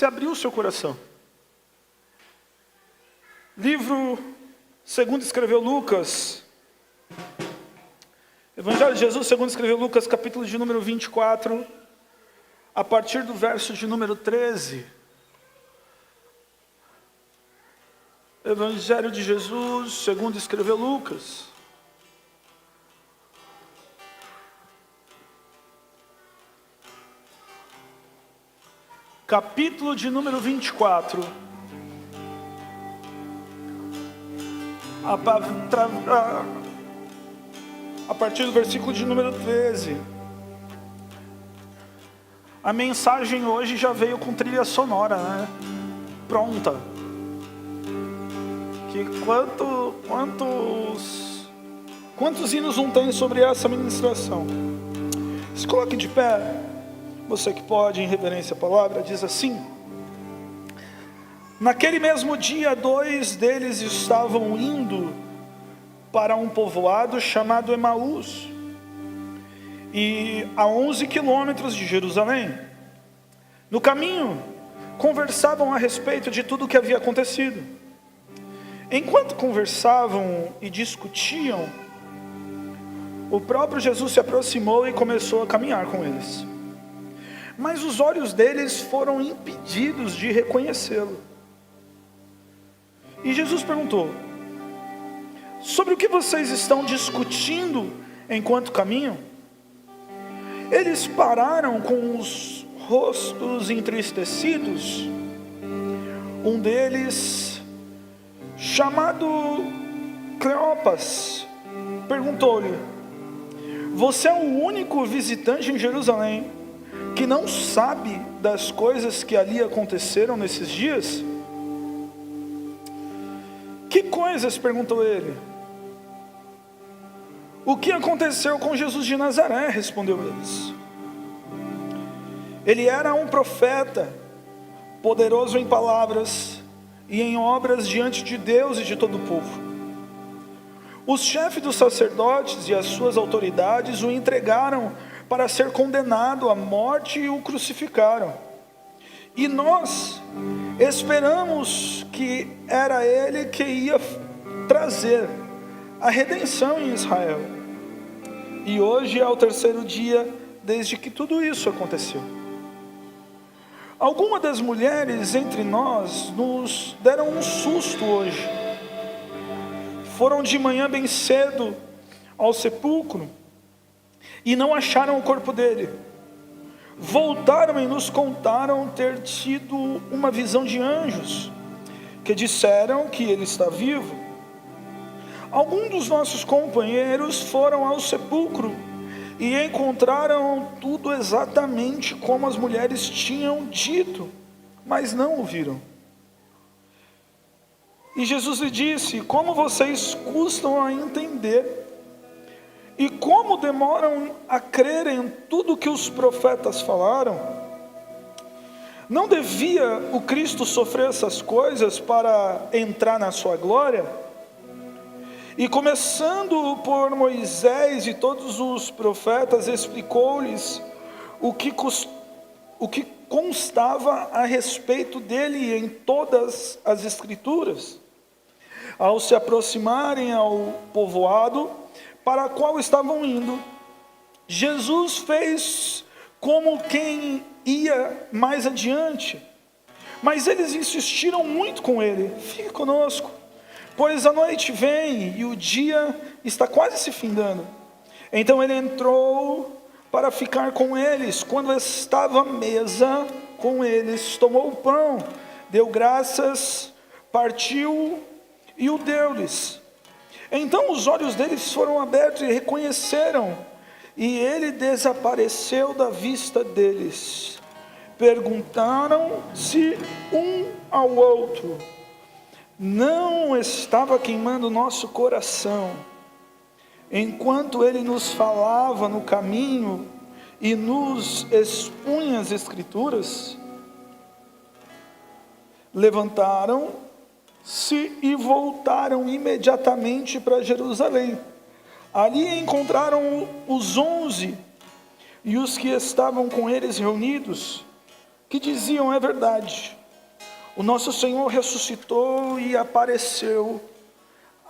Você abriu o seu coração. Livro segundo escreveu Lucas. Evangelho de Jesus segundo escreveu Lucas, capítulo de número 24, a partir do verso de número 13. Evangelho de Jesus segundo escreveu Lucas. Capítulo de número 24. A partir do versículo de número 13. A mensagem hoje já veio com trilha sonora, né? Pronta. Que quantos hinos não tem sobre essa ministração? Se coloque de pé. Você que pode, em reverência à palavra, diz assim: naquele mesmo dia, 2 deles estavam indo para um povoado chamado Emaús, e a 11 quilômetros de Jerusalém. No caminho, conversavam a respeito de tudo o que havia acontecido. Enquanto conversavam e discutiam, o próprio Jesus se aproximou e começou a caminhar com eles. Mas os olhos deles foram impedidos de reconhecê-lo. E Jesus perguntou: sobre o que vocês estão discutindo enquanto caminham? Eles pararam com os rostos entristecidos. Um deles, chamado Cleopas, perguntou-lhe: você é o único visitante em Jerusalém que não sabe das coisas que ali aconteceram nesses dias? Que coisas? Perguntou ele. O que aconteceu com Jesus de Nazaré? Respondeu eles. Ele era um profeta, poderoso em palavras e em obras diante de Deus e de todo o povo. Os chefes dos sacerdotes e as suas autoridades o entregaram para ser condenado à morte e o crucificaram. E nós esperamos que era ele que ia trazer a redenção em Israel. E hoje é o 3º dia desde que tudo isso aconteceu. Algumas das mulheres entre nós nos deram um susto hoje. Foram de manhã bem cedo ao sepulcro e não acharam o corpo dele. Voltaram e nos contaram ter tido uma visão de anjos, que disseram que ele está vivo. Alguns dos nossos companheiros foram ao sepulcro e encontraram tudo exatamente como as mulheres tinham dito, mas não o viram. E Jesus lhe disse: como vocês custam a entender e como demoram a crer em tudo que os profetas falaram? Não devia o Cristo sofrer essas coisas para entrar na sua glória? E começando por Moisés e todos os profetas, explicou-lhes o que constava a respeito dele em todas as Escrituras. Ao se aproximarem ao povoado para o qual estavam indo, Jesus fez como quem ia mais adiante, mas eles insistiram muito com ele: fique conosco, pois a noite vem e o dia está quase se findando. Então ele entrou para ficar com eles. Quando estava à mesa com eles, tomou o pão, deu graças, partiu e o deu-lhes. Então os olhos deles foram abertos e reconheceram, e ele desapareceu da vista deles. Perguntaram-se um ao outro: não estava queimando nosso coração enquanto ele nos falava no caminho e nos expunha as Escrituras? Levantaram-se e voltaram imediatamente para Jerusalém. Ali encontraram os 11 e os que estavam com eles reunidos. que diziam: é verdade, o nosso Senhor ressuscitou e apareceu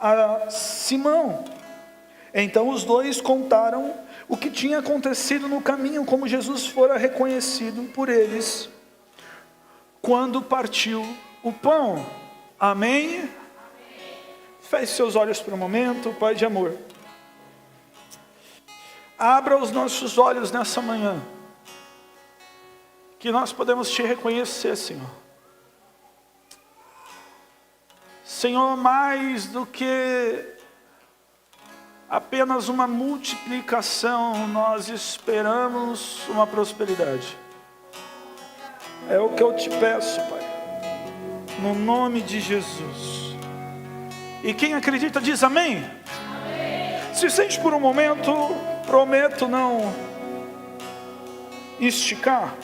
a Simão. Então os dois contaram o que tinha acontecido no caminho, como Jesus fora reconhecido por eles quando partiu o pão. Amém? Feche seus olhos por um momento, Pai de amor. Abra os nossos olhos nessa manhã, que nós podemos te reconhecer, Senhor. Senhor, mais do que apenas uma multiplicação, nós esperamos uma prosperidade. É o que eu te peço, Pai, no nome de Jesus. E quem acredita diz amém? Amém. Se sente por um momento, prometo não esticar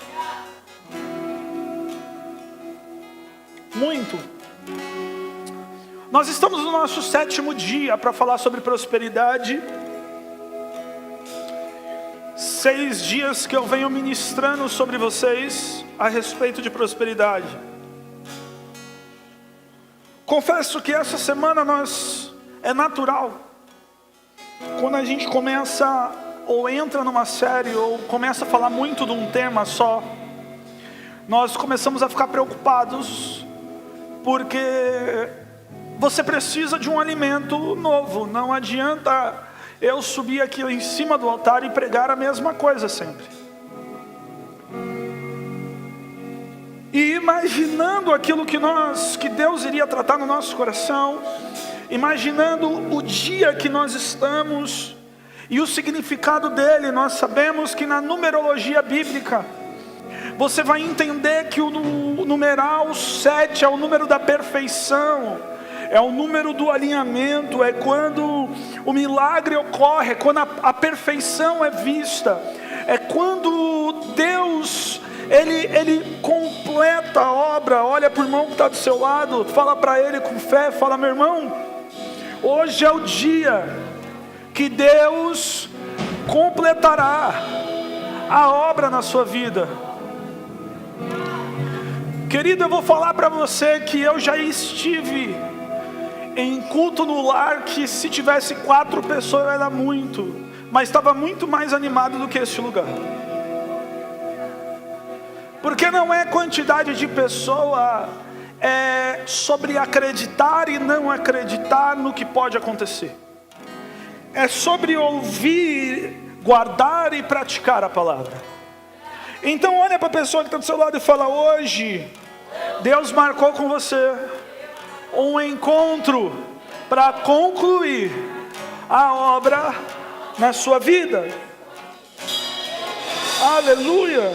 muito. Nós estamos no nosso 7º dia para falar sobre prosperidade. 6 dias que eu venho ministrando sobre vocês a respeito de prosperidade. Confesso que essa semana é natural, quando a gente começa ou entra numa série ou começa a falar muito de um tema só, nós começamos a ficar preocupados, porque você precisa de um alimento novo. Não adianta eu subir aqui em cima do altar e pregar a mesma coisa sempre. E imaginando aquilo que Deus iria tratar no nosso coração, imaginando o dia que nós estamos e o significado dele, nós sabemos que na numerologia bíblica, você vai entender que o numeral 7 é o número da perfeição, é o número do alinhamento, é quando o milagre ocorre, é quando a perfeição é vista, é quando Deus Ele completa a obra. Olha para o irmão que está do seu lado, fala para ele com fé, fala: meu irmão, hoje é o dia que Deus completará a obra na sua vida. Querido, eu vou falar para você que eu já estive em culto no lar que se tivesse 4 pessoas era muito, mas estava muito mais animado do que este lugar. Porque não é quantidade de pessoa, é sobre acreditar e não acreditar no que pode acontecer. É sobre ouvir, guardar e praticar a palavra. Então olha para a pessoa que está do seu lado e fala: hoje Deus marcou com você um encontro para concluir a obra na sua vida. Aleluia!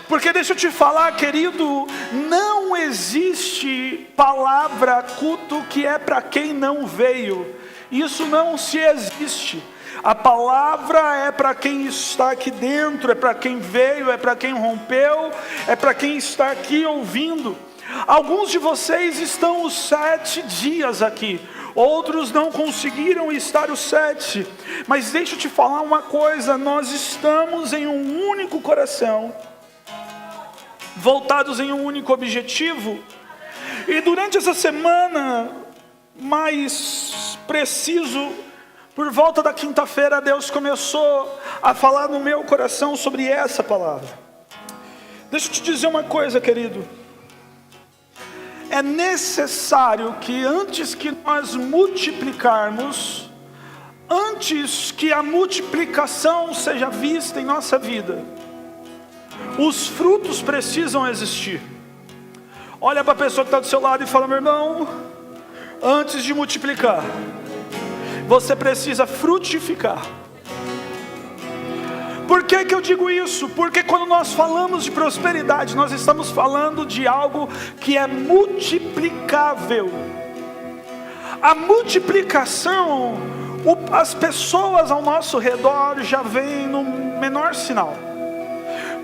Porque deixa eu te falar, querido, não existe palavra, culto que é para quem não veio. Isso não se existe. A palavra é para quem está aqui dentro, é para quem veio, é para quem rompeu, é para quem está aqui ouvindo. Alguns de vocês estão os 7 dias aqui, outros não conseguiram estar os 7. Mas deixa eu te falar uma coisa, nós estamos em um único coração, voltados em um único objetivo. E durante essa semana, mais preciso, por volta da quinta-feira, Deus começou a falar no meu coração sobre essa palavra. Deixa eu te dizer uma coisa, querido. É necessário que antes que nós multiplicarmos, antes que a multiplicação seja vista em nossa vida, os frutos precisam existir. Olha para a pessoa que está do seu lado e fala: meu irmão, antes de multiplicar, você precisa frutificar. Por que que eu digo isso? Porque quando nós falamos de prosperidade, nós estamos falando de algo que é multiplicável. A multiplicação, as pessoas ao nosso redor já veem no menor sinal.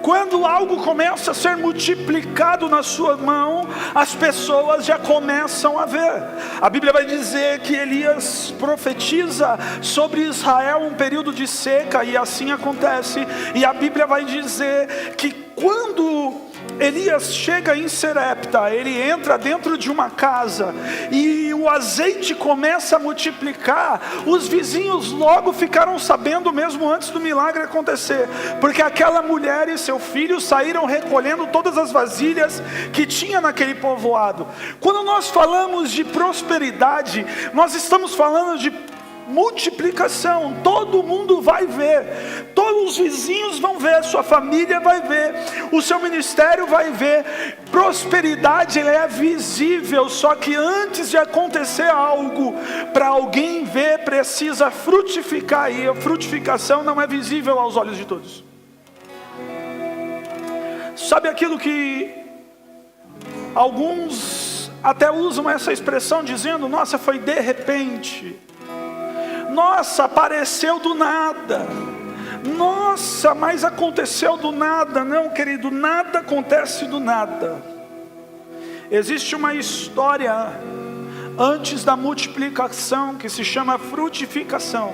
Quando algo começa a ser multiplicado na sua mão, as pessoas já começam a ver. A Bíblia vai dizer que Elias profetiza sobre Israel um período de seca, e assim acontece. E a Bíblia vai dizer que quando Elias chega em Serepta, ele entra dentro de uma casa e o azeite começa a multiplicar. Os vizinhos logo ficaram sabendo mesmo antes do milagre acontecer, porque aquela mulher e seu filho saíram recolhendo todas as vasilhas que tinha naquele povoado. Quando nós falamos de prosperidade, nós estamos falando de multiplicação. Todo mundo vai ver, todos os vizinhos vão ver, sua família vai ver, o seu ministério vai ver. Prosperidade, ela é visível, só que antes de acontecer algo, para alguém ver, precisa frutificar, e a frutificação não é visível aos olhos de todos. Sabe aquilo que alguns até usam essa expressão dizendo: nossa, foi de repente, nossa, apareceu do nada, nossa, mas aconteceu do nada. Não, querido, nada acontece do nada. Existe uma história antes da multiplicação que se chama frutificação.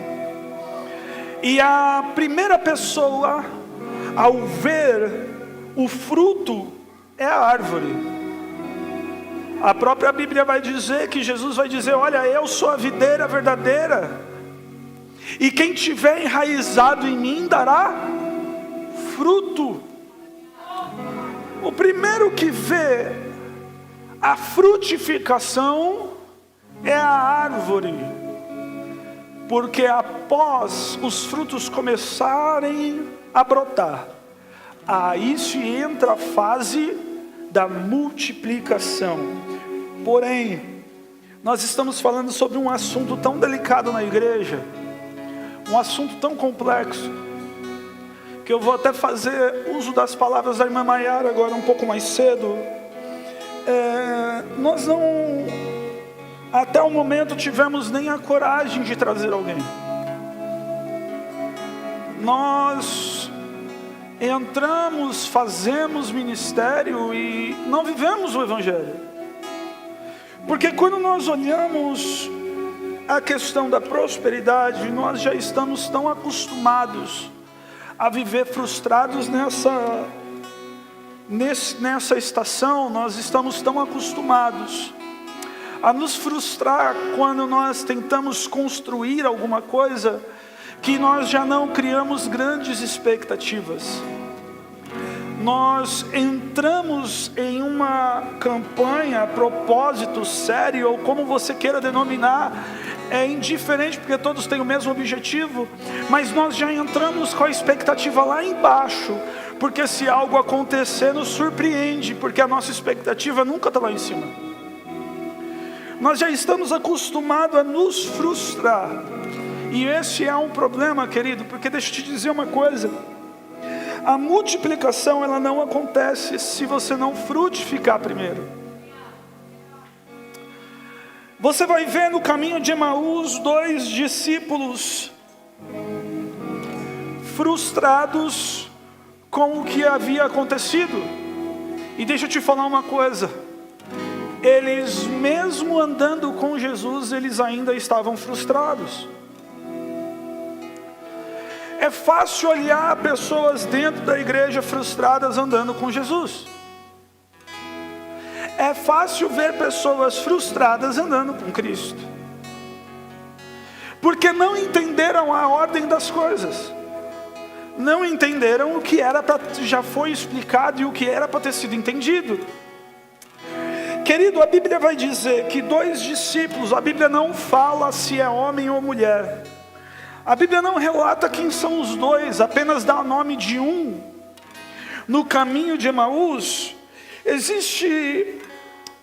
E a primeira pessoa, ao ver o fruto, é a árvore. A própria Bíblia vai dizer que Jesus vai dizer: olha, eu sou a videira verdadeira, e quem tiver enraizado em mim dará fruto. O primeiro que vê a frutificação é a árvore, porque após os frutos começarem a brotar, aí se entra a fase da multiplicação. Porém, nós estamos falando sobre um assunto tão delicado na igreja, um assunto tão complexo, que eu vou até fazer uso das palavras da irmã Maiara agora um pouco mais cedo. Nós não, até o momento, tivemos nem a coragem de trazer alguém. Nós entramos, fazemos ministério e não vivemos o Evangelho. Porque quando nós olhamos a questão da prosperidade, nós já estamos tão acostumados a viver frustrados nessa estação. Nós estamos tão acostumados a nos frustrar quando nós tentamos construir alguma coisa, que nós já não criamos grandes expectativas. Nós entramos em uma campanha, propósito sério, ou como você queira denominar, é indiferente, porque todos têm o mesmo objetivo, mas nós já entramos com a expectativa lá embaixo, porque se algo acontecer, nos surpreende, porque a nossa expectativa nunca está lá em cima. Nós já estamos acostumados a nos frustrar, e esse é um problema, querido, porque deixa eu te dizer uma coisa: a multiplicação, ela não acontece se você não frutificar primeiro. Você vai ver no caminho de Emaús 2 discípulos frustrados com o que havia acontecido. E deixa eu te falar uma coisa: eles, mesmo andando com Jesus, eles ainda estavam frustrados. É fácil olhar pessoas dentro da igreja frustradas andando com Jesus. É fácil ver pessoas frustradas andando com Cristo, porque não entenderam a ordem das coisas, não entenderam o que era para, já foi explicado, e o que era para ter sido entendido. Querido, a Bíblia vai dizer que 2 discípulos, a Bíblia não fala se é homem ou mulher, a Bíblia não relata quem são os 2, apenas dá o nome de um. No caminho de Emaús, existe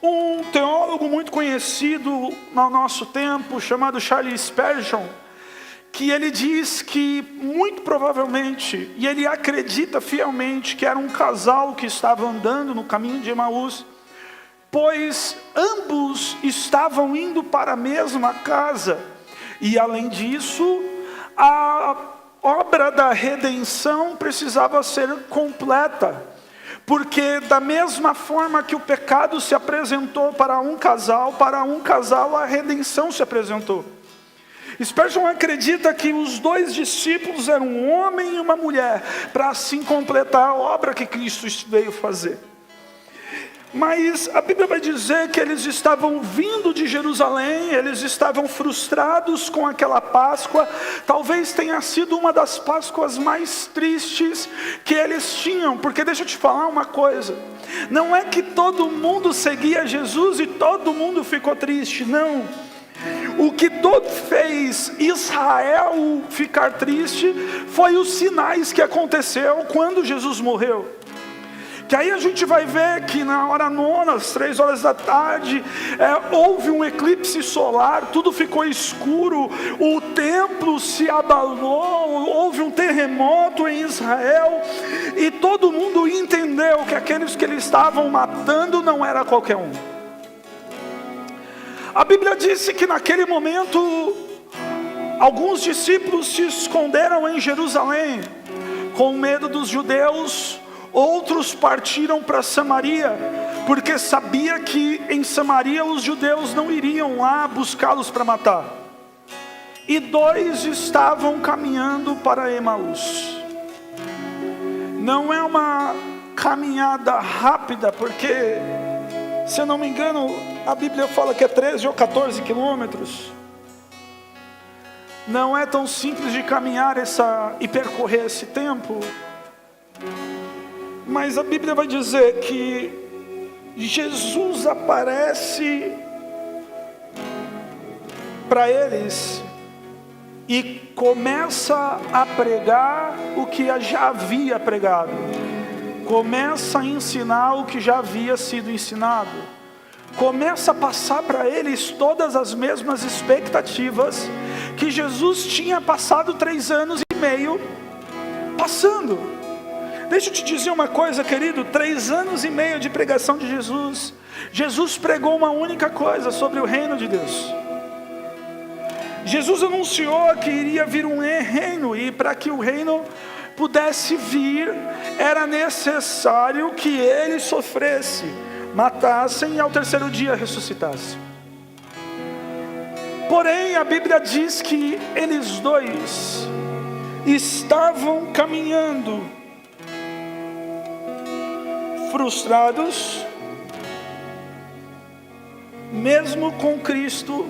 um teólogo muito conhecido no nosso tempo, chamado Charles Spurgeon, que ele diz que muito provavelmente, e ele acredita fielmente, que era um casal que estava andando no caminho de Emaús, pois ambos estavam indo para a mesma casa, e além disso, a obra da redenção precisava ser completa, porque da mesma forma que o pecado se apresentou para um casal a redenção se apresentou. Spurgeon acredita que os 2 discípulos eram um homem e uma mulher, para assim completar a obra que Cristo veio fazer. Mas a Bíblia vai dizer que eles estavam vindo de Jerusalém, eles estavam frustrados com aquela Páscoa. Talvez tenha sido uma das Páscoas mais tristes que eles tinham, porque deixa eu te falar uma coisa, não é que todo mundo seguia Jesus e todo mundo ficou triste, não. O que fez Israel ficar triste foi os sinais que aconteceu quando Jesus morreu. Que aí a gente vai ver que na hora nona, às 3 horas da tarde, houve um eclipse solar, tudo ficou escuro, o templo se abalou, houve um terremoto em Israel, e todo mundo entendeu que aqueles que eles estavam matando não era qualquer um. A Bíblia disse que naquele momento, alguns discípulos se esconderam em Jerusalém, com medo dos judeus. Outros partiram para Samaria, porque sabia que em Samaria os judeus não iriam lá buscá-los para matar. E 2 estavam caminhando para Emaús. Não é uma caminhada rápida, porque, se eu não me engano, a Bíblia fala que é 13 ou 14 quilômetros. Não é tão simples de caminhar e percorrer esse tempo. Mas a Bíblia vai dizer que Jesus aparece para eles e começa a pregar o que já havia pregado. Começa a ensinar o que já havia sido ensinado. Começa a passar para eles todas as mesmas expectativas que Jesus tinha passado 3 anos e meio passando. Deixa eu te dizer uma coisa, querido, 3 anos e meio de pregação de Jesus. Jesus pregou uma única coisa sobre o reino de Deus. Jesus anunciou que iria vir um reino, e para que o reino pudesse vir, era necessário que ele sofresse, matassem e ao 3º dia ressuscitasse. Porém, a Bíblia diz que eles 2 estavam caminhando, frustrados, mesmo com Cristo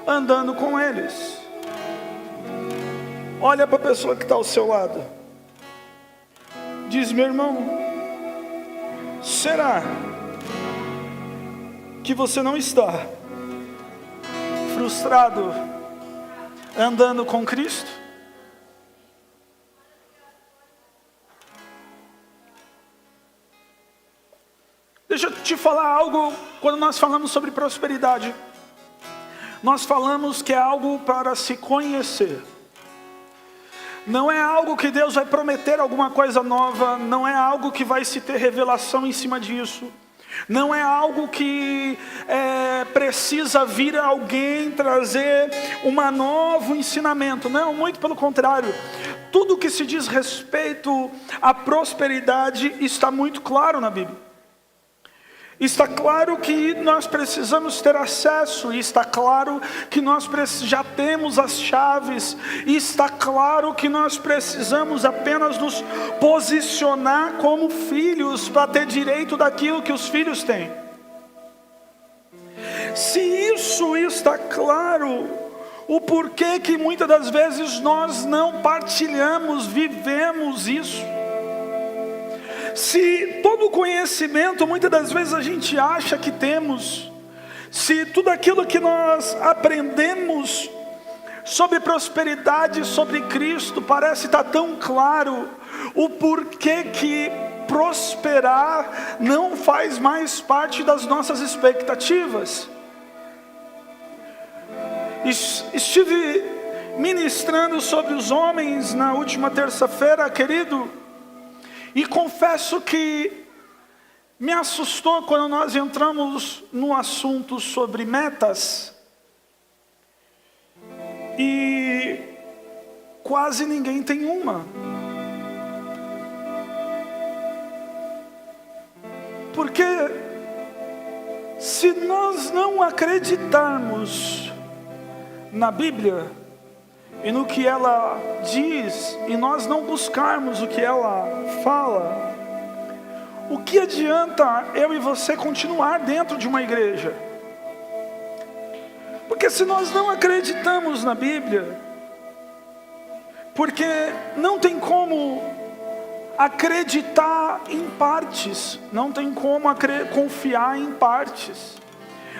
andando com eles. Olha para a pessoa que está ao seu lado, diz: meu irmão, será que você não está frustrado andando com Cristo? Deixa eu te falar algo. Quando nós falamos sobre prosperidade, nós falamos que é algo para se conhecer. Não é algo que Deus vai prometer alguma coisa nova. Não é algo que vai se ter revelação em cima disso. Não é algo que precisa vir alguém trazer um novo ensinamento. Não, muito pelo contrário. Tudo que se diz respeito à prosperidade está muito claro na Bíblia. Está claro que nós precisamos ter acesso, e está claro que nós já temos as chaves, e está claro que nós precisamos apenas nos posicionar como filhos para ter direito daquilo que os filhos têm. Se isso está claro, o porquê que muitas das vezes nós não partilhamos, vivemos isso? Se todo conhecimento, muitas das vezes a gente acha que temos, se tudo aquilo que nós aprendemos sobre prosperidade, sobre Cristo, parece estar tão claro, o porquê que prosperar não faz mais parte das nossas expectativas? Estive ministrando sobre os homens na última terça-feira, querido, e confesso que me assustou quando nós entramos no assunto sobre metas, e quase ninguém tem uma. Porque se nós não acreditarmos na Bíblia e no que ela diz, e nós não buscarmos o que ela fala, o que adianta eu e você continuar dentro de uma igreja? Porque se nós não acreditamos na Bíblia, porque não tem como acreditar em partes, não tem como confiar em partes.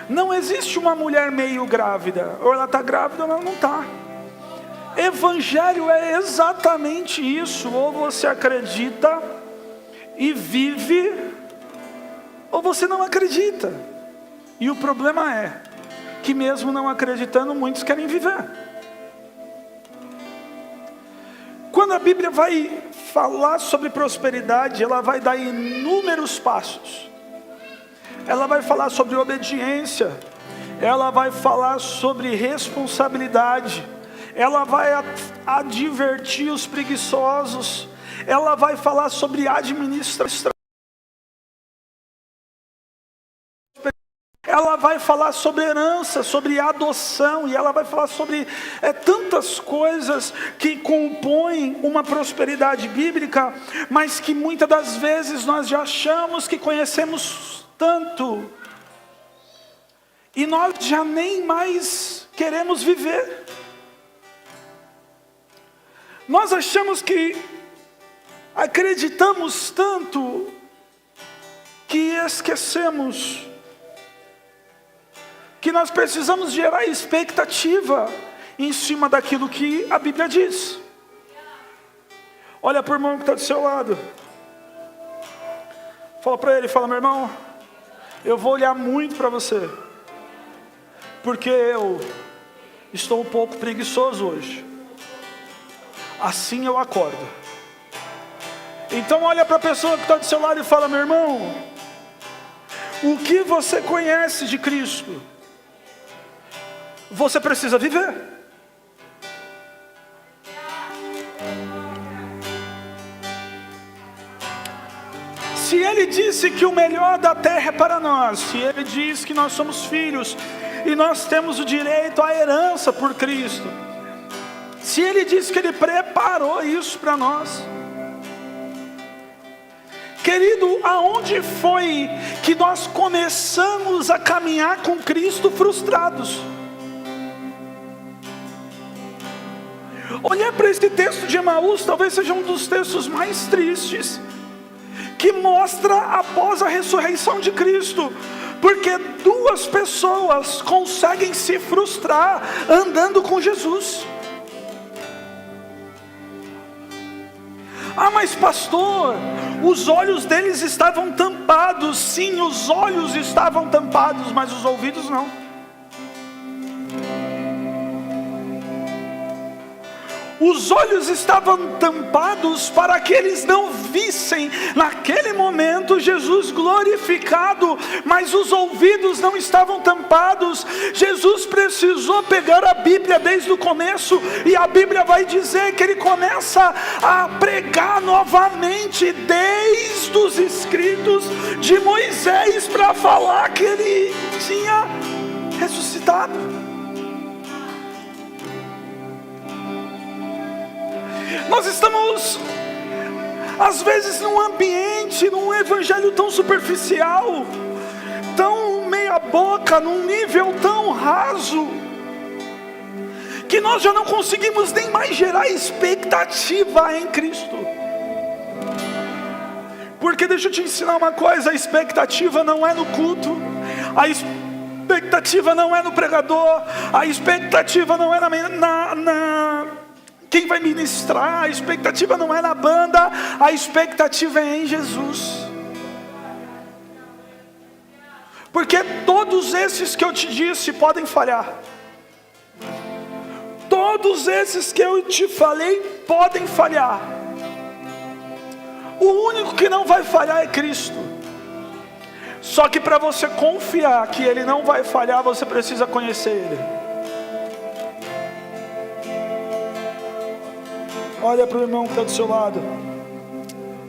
Não existe uma mulher meio grávida, ou ela está grávida ou ela não está. Evangelho é exatamente isso, ou você acredita e vive, ou você não acredita. E o problema é que mesmo não acreditando, muitos querem viver. Quando a Bíblia vai falar sobre prosperidade, ela vai dar inúmeros passos. Ela vai falar sobre obediência, ela vai falar sobre responsabilidade, ela vai advertir os preguiçosos, ela vai falar sobre administração, ela vai falar sobre herança, sobre adoção, e ela vai falar sobre tantas coisas que compõem uma prosperidade bíblica, mas que muitas das vezes nós já achamos que conhecemos tanto, e nós já nem mais queremos viver. Nós achamos que acreditamos tanto que esquecemos que nós precisamos gerar expectativa em cima daquilo que a Bíblia diz. Olha para o irmão que está do seu lado. Fala para ele, fala: meu irmão, eu vou olhar muito para você, porque eu estou um pouco preguiçoso hoje. Assim eu acordo. Então olha para a pessoa que está do seu lado e fala: meu irmão, o que você conhece de Cristo, você precisa viver. Se Ele disse que o melhor da terra é para nós, se Ele diz que nós somos filhos e nós temos o direito à herança por Cristo, se Ele diz que Ele preparou isso para nós, querido, aonde foi que nós começamos a caminhar com Cristo frustrados? Olhar para esse texto de Emaús talvez seja um dos textos mais tristes, que mostra após a ressurreição de Cristo, porque duas pessoas conseguem se frustrar andando com Jesus. Ah, mas pastor, os olhos deles estavam tampados. Sim, os olhos estavam tampados, mas os ouvidos não. Os olhos estavam tampados para que eles não vissem naquele momento Jesus glorificado, mas os ouvidos não estavam tampados. Jesus precisou pegar a Bíblia desde o começo, e a Bíblia vai dizer que Ele começa a pregar novamente desde os escritos de Moisés, para falar que Ele tinha ressuscitado. Nós estamos, às vezes, num ambiente, num evangelho tão superficial, tão meia boca, num nível tão raso, que nós já não conseguimos nem mais gerar expectativa em Cristo. Porque deixa eu te ensinar uma coisa: a expectativa não é no culto, a expectativa não é no pregador, a expectativa não é quem vai ministrar, a expectativa não é na banda, a expectativa é em Jesus. Porque todos esses que eu te disse podem falhar. Todos esses que eu te falei podem falhar. O único que não vai falhar é Cristo. Só que para você confiar que Ele não vai falhar, você precisa conhecer Ele. Olha para o irmão que está do seu lado.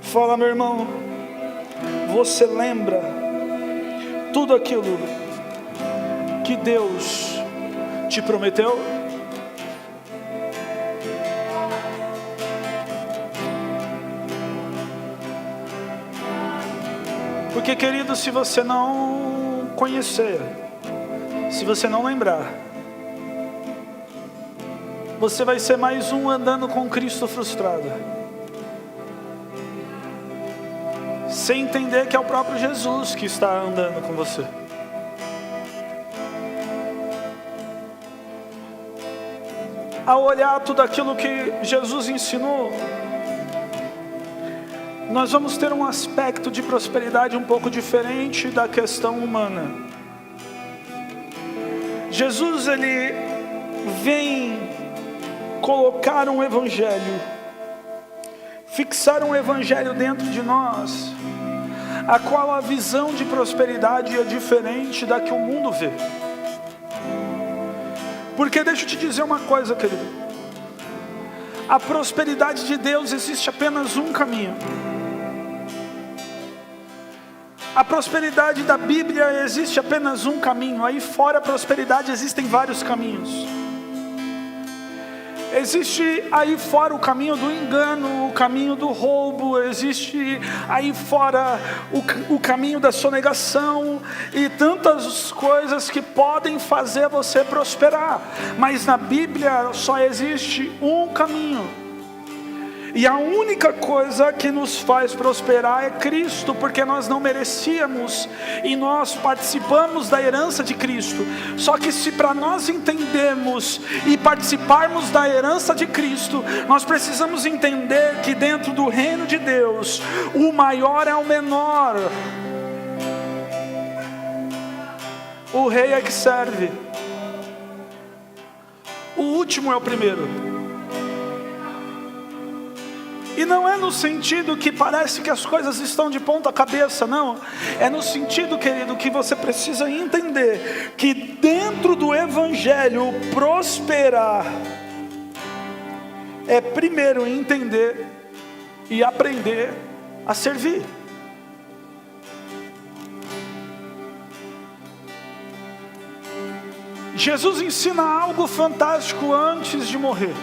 Fala: meu irmão, você lembra tudo aquilo que Deus te prometeu? Porque, querido, se você não conhecer, se você não lembrar, você vai ser mais um andando com Cristo frustrado, sem entender que é o próprio Jesus que está andando com você. Ao olhar tudo aquilo que Jesus ensinou, nós vamos ter um aspecto de prosperidade um pouco diferente da questão humana. Jesus, ele vem colocar um evangelho, fixar um evangelho dentro de nós, a qual a visão de prosperidade é diferente da que o mundo vê. Porque deixa eu te dizer uma coisa, querido, a prosperidade de Deus existe apenas um caminho. A prosperidade da Bíblia existe apenas um caminho. Aí fora a prosperidade existem vários caminhos. Existe aí fora o caminho do engano, o caminho do roubo, existe aí fora o caminho da sonegação e tantas coisas que podem fazer você prosperar. Mas na Bíblia só existe um caminho. E a única coisa que nos faz prosperar é Cristo, porque nós não merecíamos e nós participamos da herança de Cristo. Só que se para nós entendermos e participarmos da herança de Cristo, nós precisamos entender que dentro do reino de Deus, o maior é o menor. O rei é que serve. O último é o primeiro. E não é no sentido que parece que as coisas estão de ponta cabeça, não. É no sentido, querido, que você precisa entender que dentro do Evangelho prosperar é primeiro entender e aprender a servir. Jesus ensina algo fantástico antes de morrer.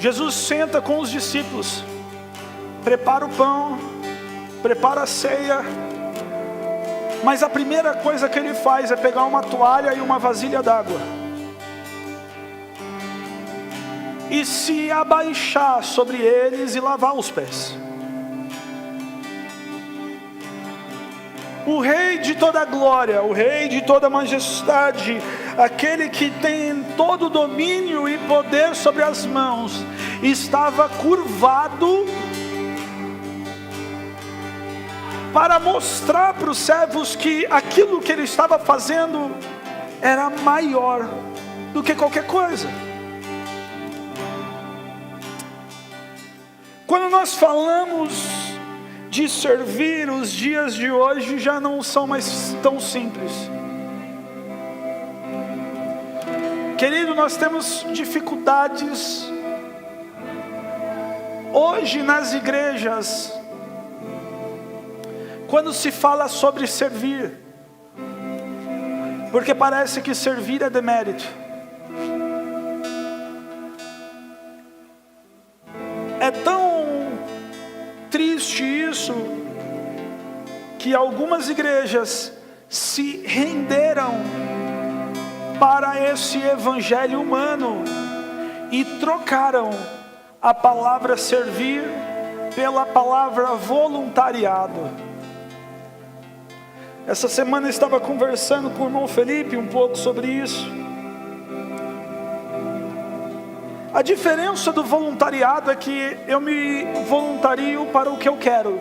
Jesus senta com os discípulos, prepara o pão, prepara a ceia, mas a primeira coisa que ele faz é pegar uma toalha e uma vasilha d'água e se abaixar sobre eles e lavar os pés. O Rei de toda glória, o Rei de toda majestade, aquele que tem todo o domínio e poder sobre as mãos, estava curvado para mostrar para os servos que aquilo que ele estava fazendo era maior do que qualquer coisa. Quando nós falamos de servir, os dias de hoje já não são mais tão simples. Querido, nós temos dificuldades hoje nas igrejas, quando se fala sobre servir, porque parece que servir é demérito. É tão triste isso, que algumas igrejas se renderam para esse evangelho humano e trocaram a palavra servir pela palavra voluntariado. Essa semana eu estava conversando com o irmão Felipe um pouco sobre isso. A diferença do voluntariado é que eu me voluntario para o que eu quero.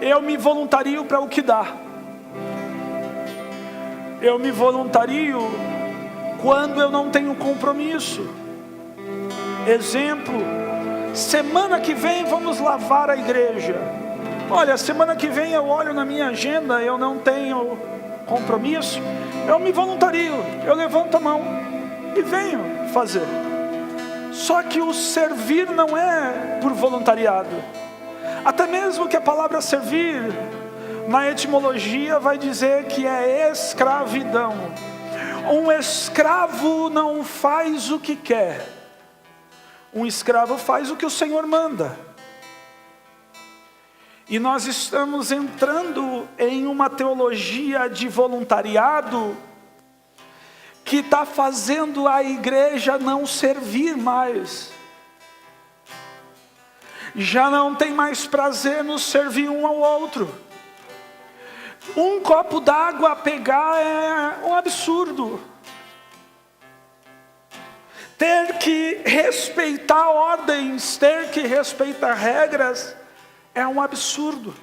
Eu me voluntario para o que dá. Eu me voluntario quando eu não tenho compromisso. Exemplo, semana que vem vamos lavar a igreja. Olha, semana que vem eu olho na minha agenda, eu não tenho compromisso, eu me voluntario, eu levanto a mão e venho fazer. Só que o servir não é por voluntariado. Até mesmo que a palavra servir, na etimologia vai dizer que é escravidão. Um escravo não faz o que quer. Um escravo faz o que o Senhor manda. E nós estamos entrando em uma teologia de voluntariado que está fazendo a igreja não servir mais. Já não tem mais prazer no servir um ao outro. Um copo d'água a pegar é um absurdo. Ter que respeitar ordens, ter que respeitar regras, é um absurdo.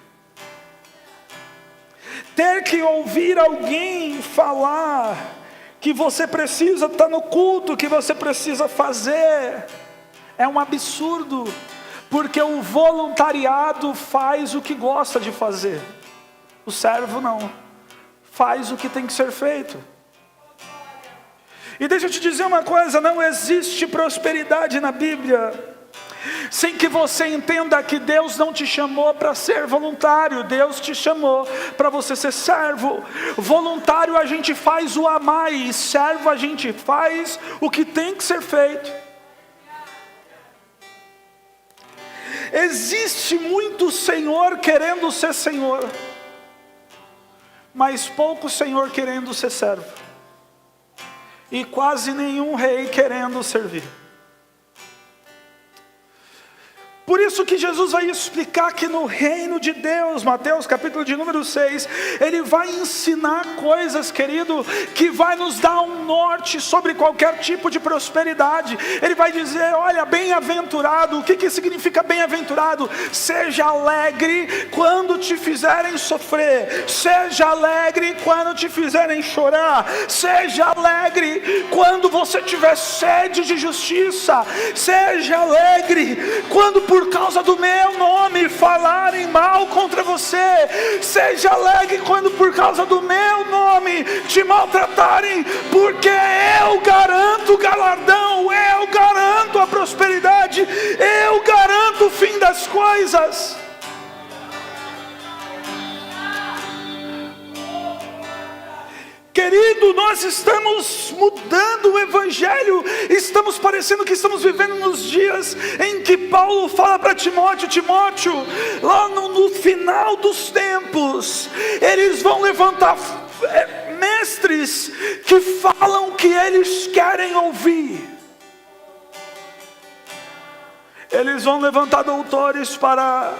Ter que ouvir alguém falar que você precisa estar no culto, que você precisa fazer, é um absurdo. Porque o voluntariado faz o que gosta de fazer. O servo não. Faz o que tem que ser feito. E deixa eu te dizer uma coisa, não existe prosperidade na Bíblia sem que você entenda que Deus não te chamou para ser voluntário. Deus te chamou para você ser servo. Voluntário a gente faz o a mais, servo a gente faz o que tem que ser feito. Existe muito senhor querendo ser senhor, mas pouco senhor querendo ser servo, e quase nenhum rei querendo servir. Por isso que Jesus vai explicar que no reino de Deus, Mateus capítulo de número 6, Ele vai ensinar coisas, querido, que vai nos dar um norte sobre qualquer tipo de prosperidade. Ele vai dizer, olha, bem-aventurado, o que significa bem-aventurado? Seja alegre quando te fizerem sofrer, seja alegre quando te fizerem chorar, seja alegre quando você tiver sede de justiça, seja alegre quando por causa do meu nome falarem mal contra você, seja alegre quando por causa do meu nome te maltratarem, porque eu garanto o galardão, eu garanto a prosperidade, eu garanto o fim das coisas. Querido, nós estamos mudando o Evangelho, estamos parecendo que estamos vivendo nos dias em que Paulo fala para Timóteo, Timóteo, lá no final dos tempos, eles vão levantar mestres que falam o que eles querem ouvir. Eles vão levantar doutores para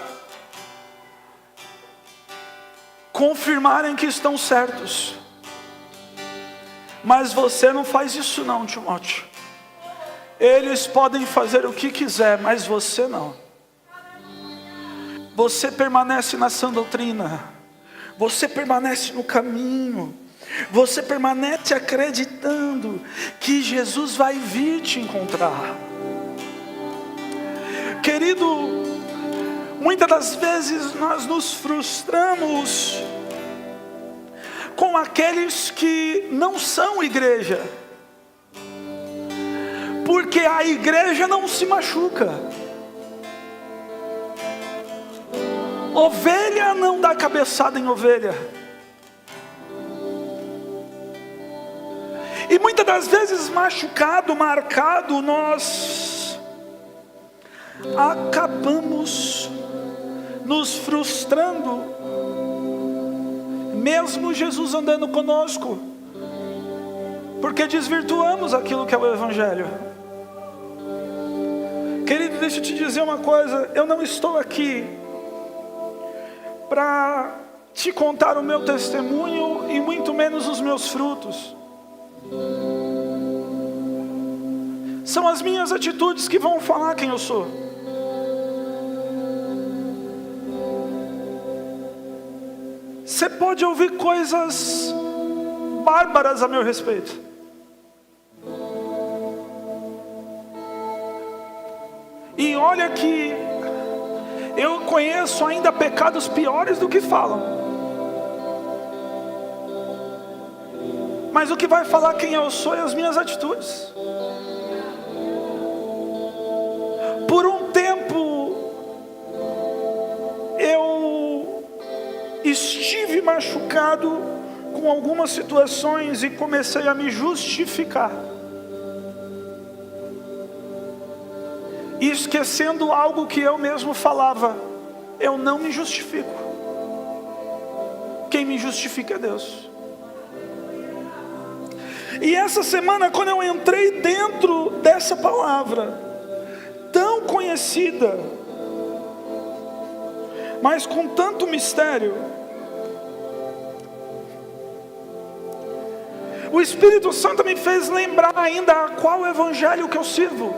confirmarem que estão certos. Mas você não faz isso não, Timóteo. Eles podem fazer o que quiser, mas você não. Você permanece na sã doutrina. Você permanece no caminho. Você permanece acreditando que Jesus vai vir te encontrar. Querido, muitas das vezes nós nos frustramos com aqueles que não são igreja, porque a igreja não se machuca. Ovelha não dá cabeçada em ovelha. E muitas das vezes machucado, marcado, nós acabamos nos frustrando, mesmo Jesus andando conosco, porque desvirtuamos aquilo que é o Evangelho. Querido, deixa eu te dizer uma coisa, eu não estou aqui para te contar o meu testemunho e muito menos os meus frutos. São as minhas atitudes que vão falar quem eu sou. Você pode ouvir coisas bárbaras a meu respeito. E olha que eu conheço ainda pecados piores do que falam. Mas o que vai falar quem eu sou é as minhas atitudes. Por um tempo, eu estive machucado com algumas situações e comecei a me justificar, esquecendo algo que eu mesmo falava. eu não me justifico. Quem me justifica é Deus. E essa semana, quando eu entrei dentro dessa palavra, tão conhecida, mas com tanto mistério, o Espírito Santo me fez lembrar ainda a qual evangelho que eu sirvo.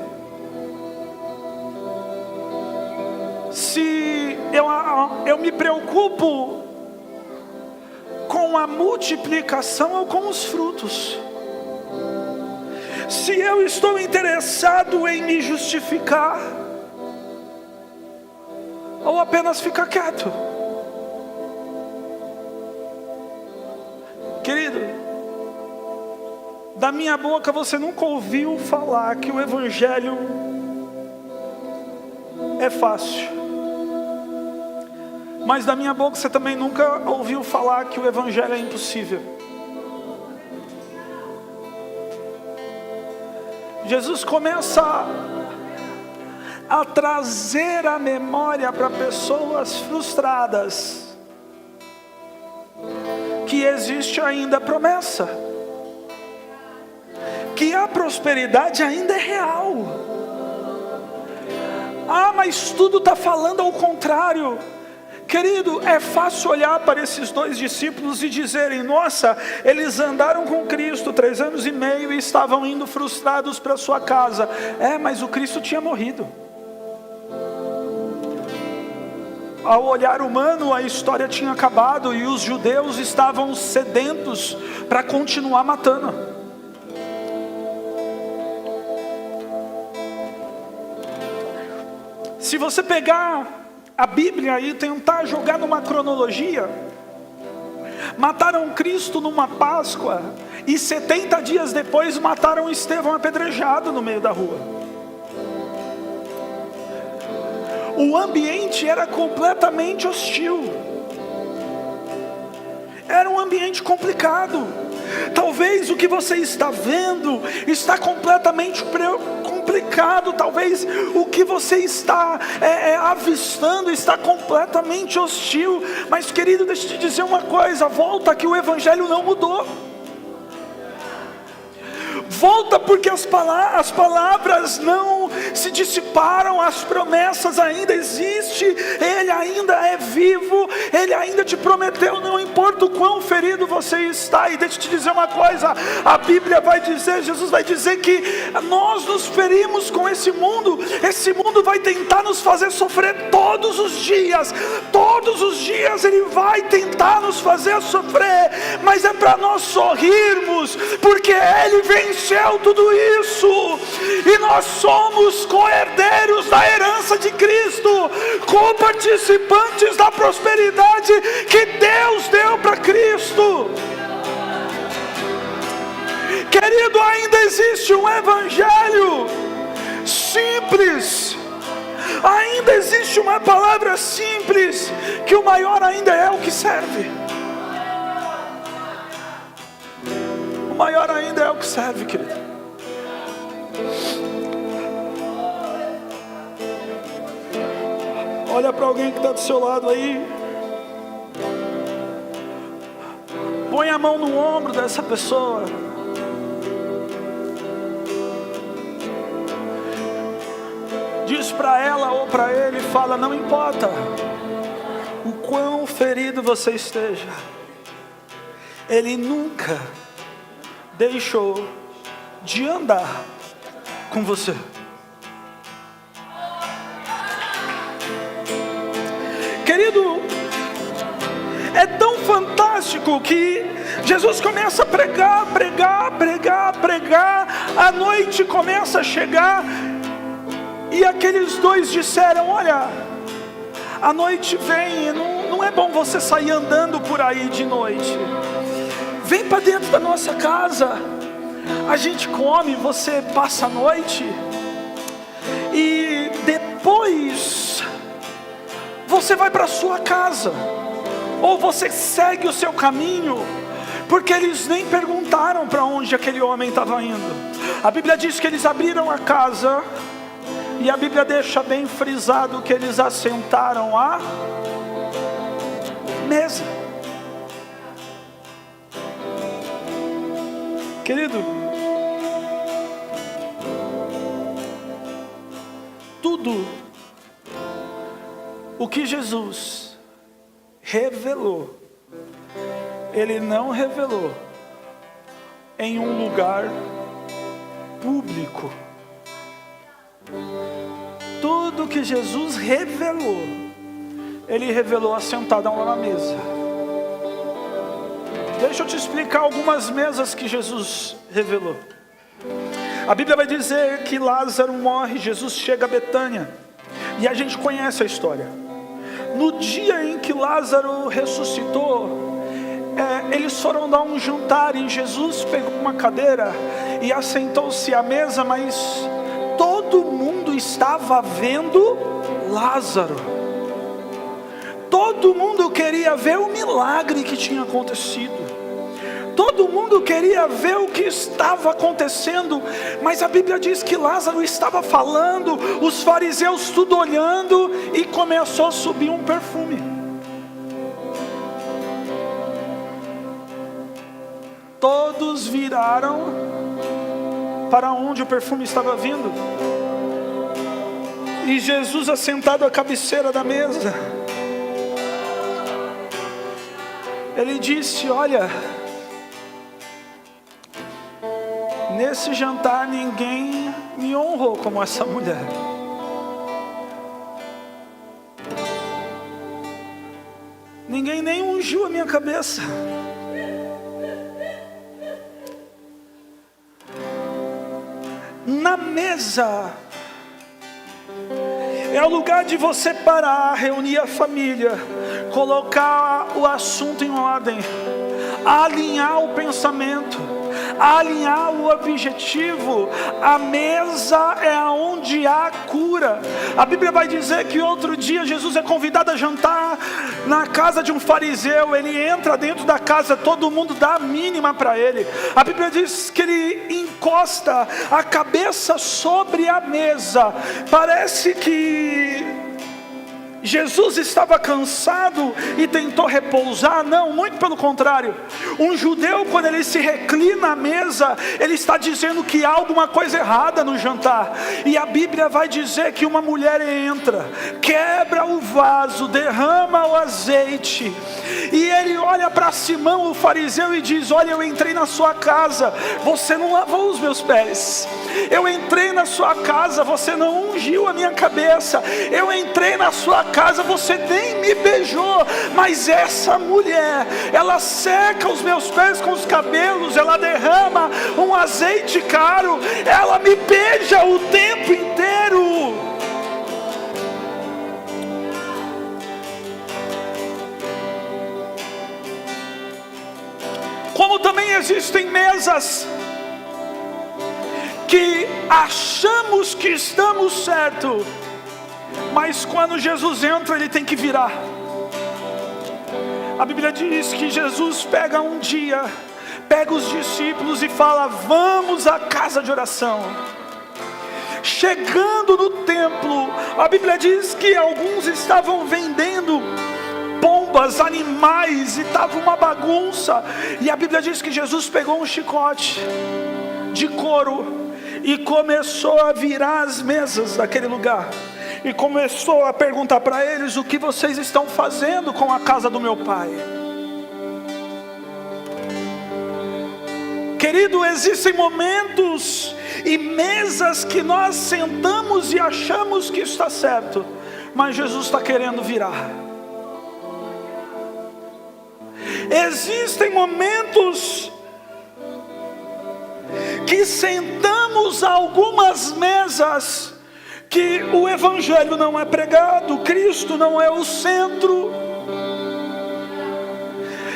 Se eu me preocupo com a multiplicação ou com os frutos, se eu estou interessado em me justificar, ou apenas ficar quieto. Querido, da minha boca você nunca ouviu falar que o evangelho é fácil, mas da minha boca você também nunca ouviu falar que o evangelho é impossível. Jesus começa a trazer a memória para pessoas frustradas que existe ainda promessa, que a prosperidade ainda é real. Mas tudo está falando ao contrário. Querido, é fácil olhar para esses dois discípulos e dizerem: nossa, eles andaram com Cristo 3 anos e meio e estavam indo frustrados para sua casa. Mas o Cristo tinha morrido. Ao olhar humano, a história tinha acabado e os judeus estavam sedentos para continuar matando. Se você pegar a Bíblia e tentar jogar numa cronologia, mataram Cristo numa Páscoa e 70 dias depois mataram Estevão apedrejado no meio da rua. O ambiente era completamente hostil, era um ambiente complicado. Talvez o que você está vendo está completamente complicado. Talvez o que você está avistando está completamente hostil. Mas querido, deixa eu te dizer uma coisa. Volta, que o evangelho não mudou. Volta, porque as palavras não se dissiparam, as promessas ainda existem, Ele ainda é vivo, Ele ainda te prometeu, não importa o quão ferido você está. E deixa eu te dizer uma coisa, a Bíblia vai dizer, Jesus vai dizer que nós nos ferimos com esse mundo vai tentar nos fazer sofrer todos os dias Ele vai tentar nos fazer sofrer, mas é para nós sorrirmos, porque Ele venceu tudo isso, e nós somos co-herdeiros da herança de Cristo, co-participantes da prosperidade que Deus deu para Cristo. Querido, ainda existe um evangelho simples, ainda existe uma palavra simples, que o maior ainda é o que serve. O maior ainda é o que serve, querido. Olha para alguém que está do seu lado aí. Põe a mão no ombro dessa pessoa. Diz para ela ou para ele, fala: não importa o quão ferido você esteja, Ele nunca deixou de andar com você. Querido, é tão fantástico que Jesus começa a pregar, a noite começa a chegar, e aqueles dois disseram: olha, a noite vem, não é bom você sair andando por aí de noite. Vem para dentro da nossa casa, a gente come, você passa a noite, e depois você vai para a sua casa, ou você segue o seu caminho, porque eles nem perguntaram para onde aquele homem estava indo. A Bíblia diz que eles abriram a casa E a Bíblia deixa bem frisado que eles assentaram à mesa. Querido, tudo o que Jesus revelou, Ele não revelou em um lugar público. Tudo que Jesus revelou, Ele revelou assentado lá na mesa. Deixa eu te explicar algumas mesas que Jesus revelou. A Bíblia vai dizer que Lázaro morre, Jesus chega a Betânia, e a gente conhece a história. No dia em que Lázaro ressuscitou, eles foram dar um jantar, e Jesus pegou uma cadeira e assentou-se à mesa, mas todo mundo estava vendo Lázaro. Todo mundo queria ver o milagre que tinha acontecido. Todo mundo queria ver o que estava acontecendo, mas a Bíblia diz que Lázaro estava falando, os fariseus tudo olhando, e começou a subir um perfume. Todos viraram para onde o perfume estava vindo, e Jesus assentado à cabeceira da mesa, Ele disse: olha, nesse jantar ninguém me honrou como essa mulher. Ninguém nem ungiu a minha cabeça. Na mesa é o lugar de você parar, reunir a família, colocar o assunto em ordem, alinhar o pensamento, alinhar o objetivo. A mesa é onde há cura. A Bíblia vai dizer que outro dia Jesus é convidado a jantar na casa de um fariseu. Ele entra dentro da casa, todo mundo dá a mínima para ele. A Bíblia diz que ele encosta a cabeça sobre a mesa. Parece que Jesus estava cansado e tentou repousar. Não, muito pelo contrário. Um judeu, quando ele se reclina à mesa, ele está dizendo que há alguma coisa errada no jantar. E a Bíblia vai dizer que uma mulher entra, quebra o vaso, derrama o azeite, e ele olha para Simão, o fariseu, e diz: olha, eu entrei na sua casa, você não lavou os meus pés. Eu entrei na sua casa, você não ungiu a minha cabeça. Eu entrei na sua casa, você nem me beijou. Mas essa mulher, ela seca os meus pés com os cabelos, ela derrama um azeite caro, ela me beija o tempo inteiro. Como também existem mesas que achamos que estamos certo, mas quando Jesus entra, ele tem que virar. A Bíblia diz que Jesus pega um dia, pega os discípulos e fala: vamos à casa de oração. Chegando no templo, a Bíblia diz que alguns estavam vendendo pombas, animais, e estava uma bagunça. E a Bíblia diz que Jesus pegou um chicote de couro e começou a virar as mesas daquele lugar, e começou a perguntar para eles: o que vocês estão fazendo com a casa do meu pai? Querido, existem momentos e mesas que nós sentamos e achamos que está certo, mas Jesus está querendo virar. Existem momentos que sentamos a algumas mesas que o Evangelho não é pregado, Cristo não é o centro.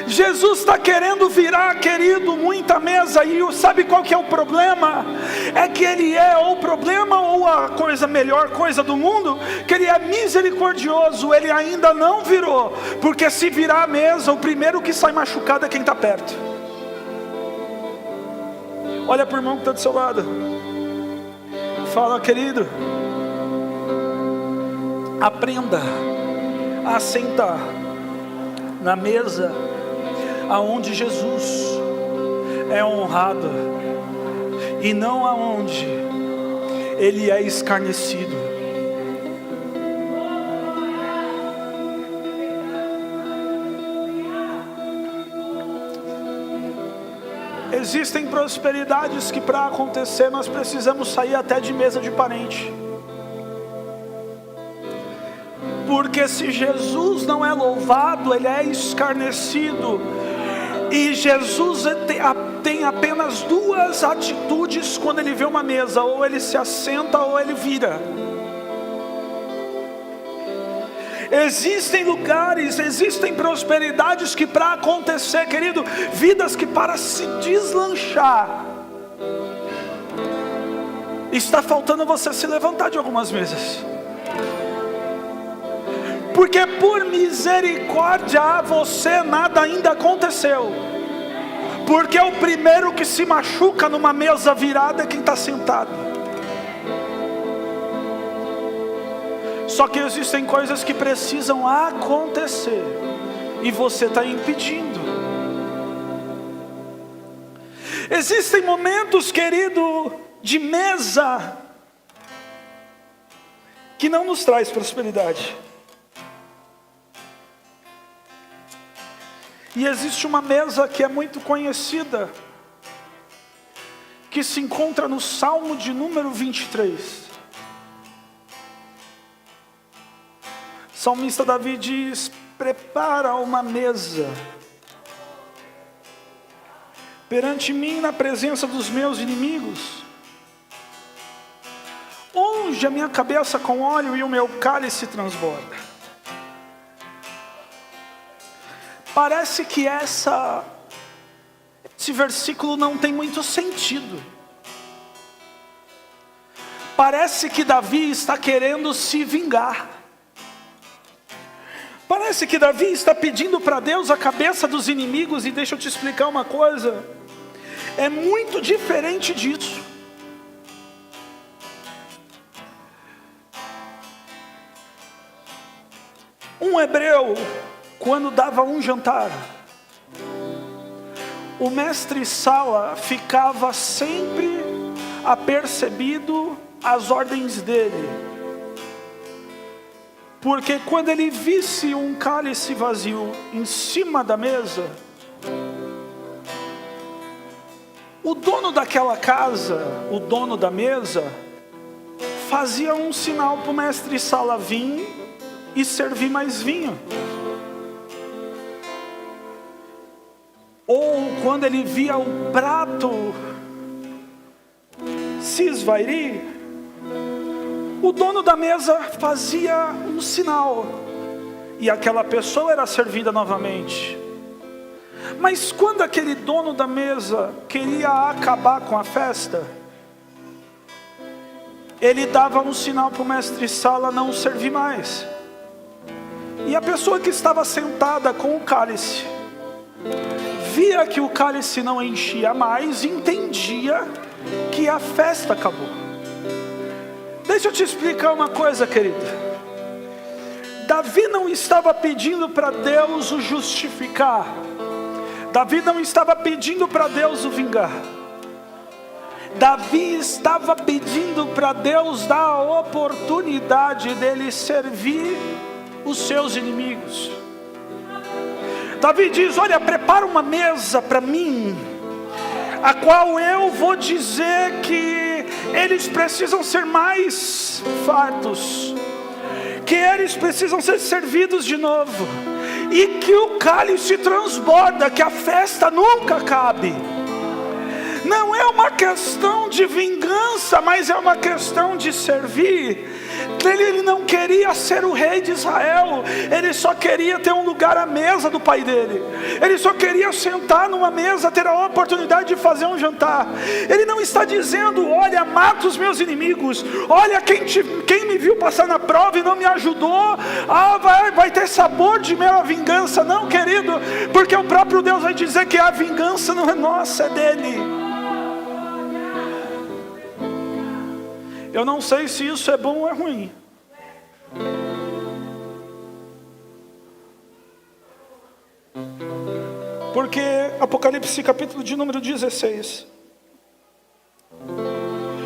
Jesus está querendo virar, querido, muita mesa. E sabe qual que é o problema? É que Ele é ou o problema ou a melhor coisa do mundo, que Ele é misericordioso. Ele ainda não virou, porque se virar a mesa, o primeiro que sai machucado é quem está perto. Olha para o irmão que está do seu lado, fala: querido, Aprenda a sentar na mesa aonde Jesus é honrado e não aonde Ele é escarnecido. Existem prosperidades que para acontecer nós precisamos sair até de mesa de parente. Porque se Jesus não é louvado, Ele é escarnecido. E Jesus tem apenas duas atitudes quando Ele vê uma mesa: ou Ele se assenta ou Ele vira. Existem lugares, existem prosperidades que para acontecer, querido, vidas que para se deslanchar, está faltando você se levantar de algumas mesas. Porque por misericórdia a você nada ainda aconteceu. Porque o primeiro que se machuca numa mesa virada é quem está sentado. Só que existem coisas que precisam acontecer e você está impedindo. Existem momentos, querido, de mesa que não nos traz prosperidade. E existe uma mesa que é muito conhecida, que se encontra no Salmo de número 23. O salmista Davi diz: prepara uma mesa perante mim na presença dos meus inimigos. Unge a minha cabeça com óleo e o meu cálice transborda. Parece que esse versículo não tem muito sentido. Parece que Davi está querendo se vingar. Parece que Davi está pedindo para Deus a cabeça dos inimigos. E deixa eu te explicar uma coisa: é muito diferente disso. Um hebreu, quando dava um jantar, o mestre Sala ficava sempre apercebido às ordens dele. Porque quando ele visse um cálice vazio em cima da mesa, o dono daquela casa, o dono da mesa, fazia um sinal para o mestre Sala vir e servir mais vinho. Ou quando ele via o prato se esvairir, o dono da mesa fazia um sinal e aquela pessoa era servida novamente. Mas quando aquele dono da mesa queria acabar com a festa, ele dava um sinal para o mestre Sala não servir mais. E a pessoa que estava sentada com o cálice via que o cálice não enchia mais e entendia que a festa acabou. Deixa eu te explicar uma coisa, querida. Davi não estava pedindo para Deus o justificar. Davi não estava pedindo para Deus o vingar. Davi estava pedindo para Deus dar a oportunidade dele servir os seus inimigos. Davi diz: olha, prepara uma mesa para mim, a qual eu vou dizer que eles precisam ser mais fartos, que eles precisam ser servidos de novo, e que o cálice transborda, que a festa nunca acabe. Não é uma questão de vingança, mas é uma questão de servir. Ele não queria ser o rei de Israel, ele só queria ter um lugar à mesa do pai dele. Ele só queria sentar numa mesa, ter a oportunidade de fazer um jantar. Ele não está dizendo: olha, mata os meus inimigos, olha quem me viu passar na prova e não me ajudou, vai ter sabor de minha vingança. Não, querido, porque o próprio Deus vai dizer que a vingança não é nossa, é dele. Eu não sei se isso é bom ou é ruim, Porque Apocalipse capítulo de número 16,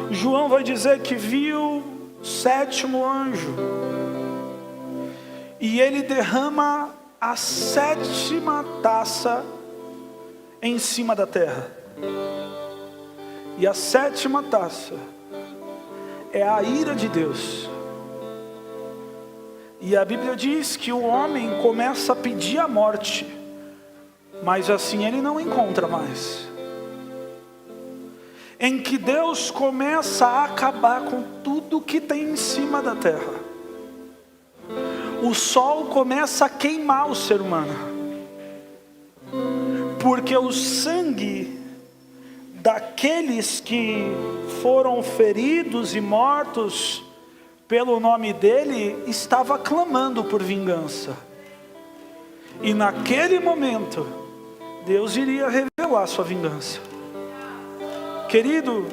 João vai dizer que viu o 7º anjo, e ele derrama a 7ª taça em cima da terra. E a 7ª taça é a ira de Deus. E a Bíblia diz que o homem começa a pedir a morte, mas assim ele não encontra mais. Em que Deus começa a acabar com tudo que tem em cima da terra. O sol começa a queimar o ser humano, porque o sangue daqueles que foram feridos e mortos pelo nome dele estava clamando por vingança. E naquele momento Deus iria revelar sua vingança. Querido,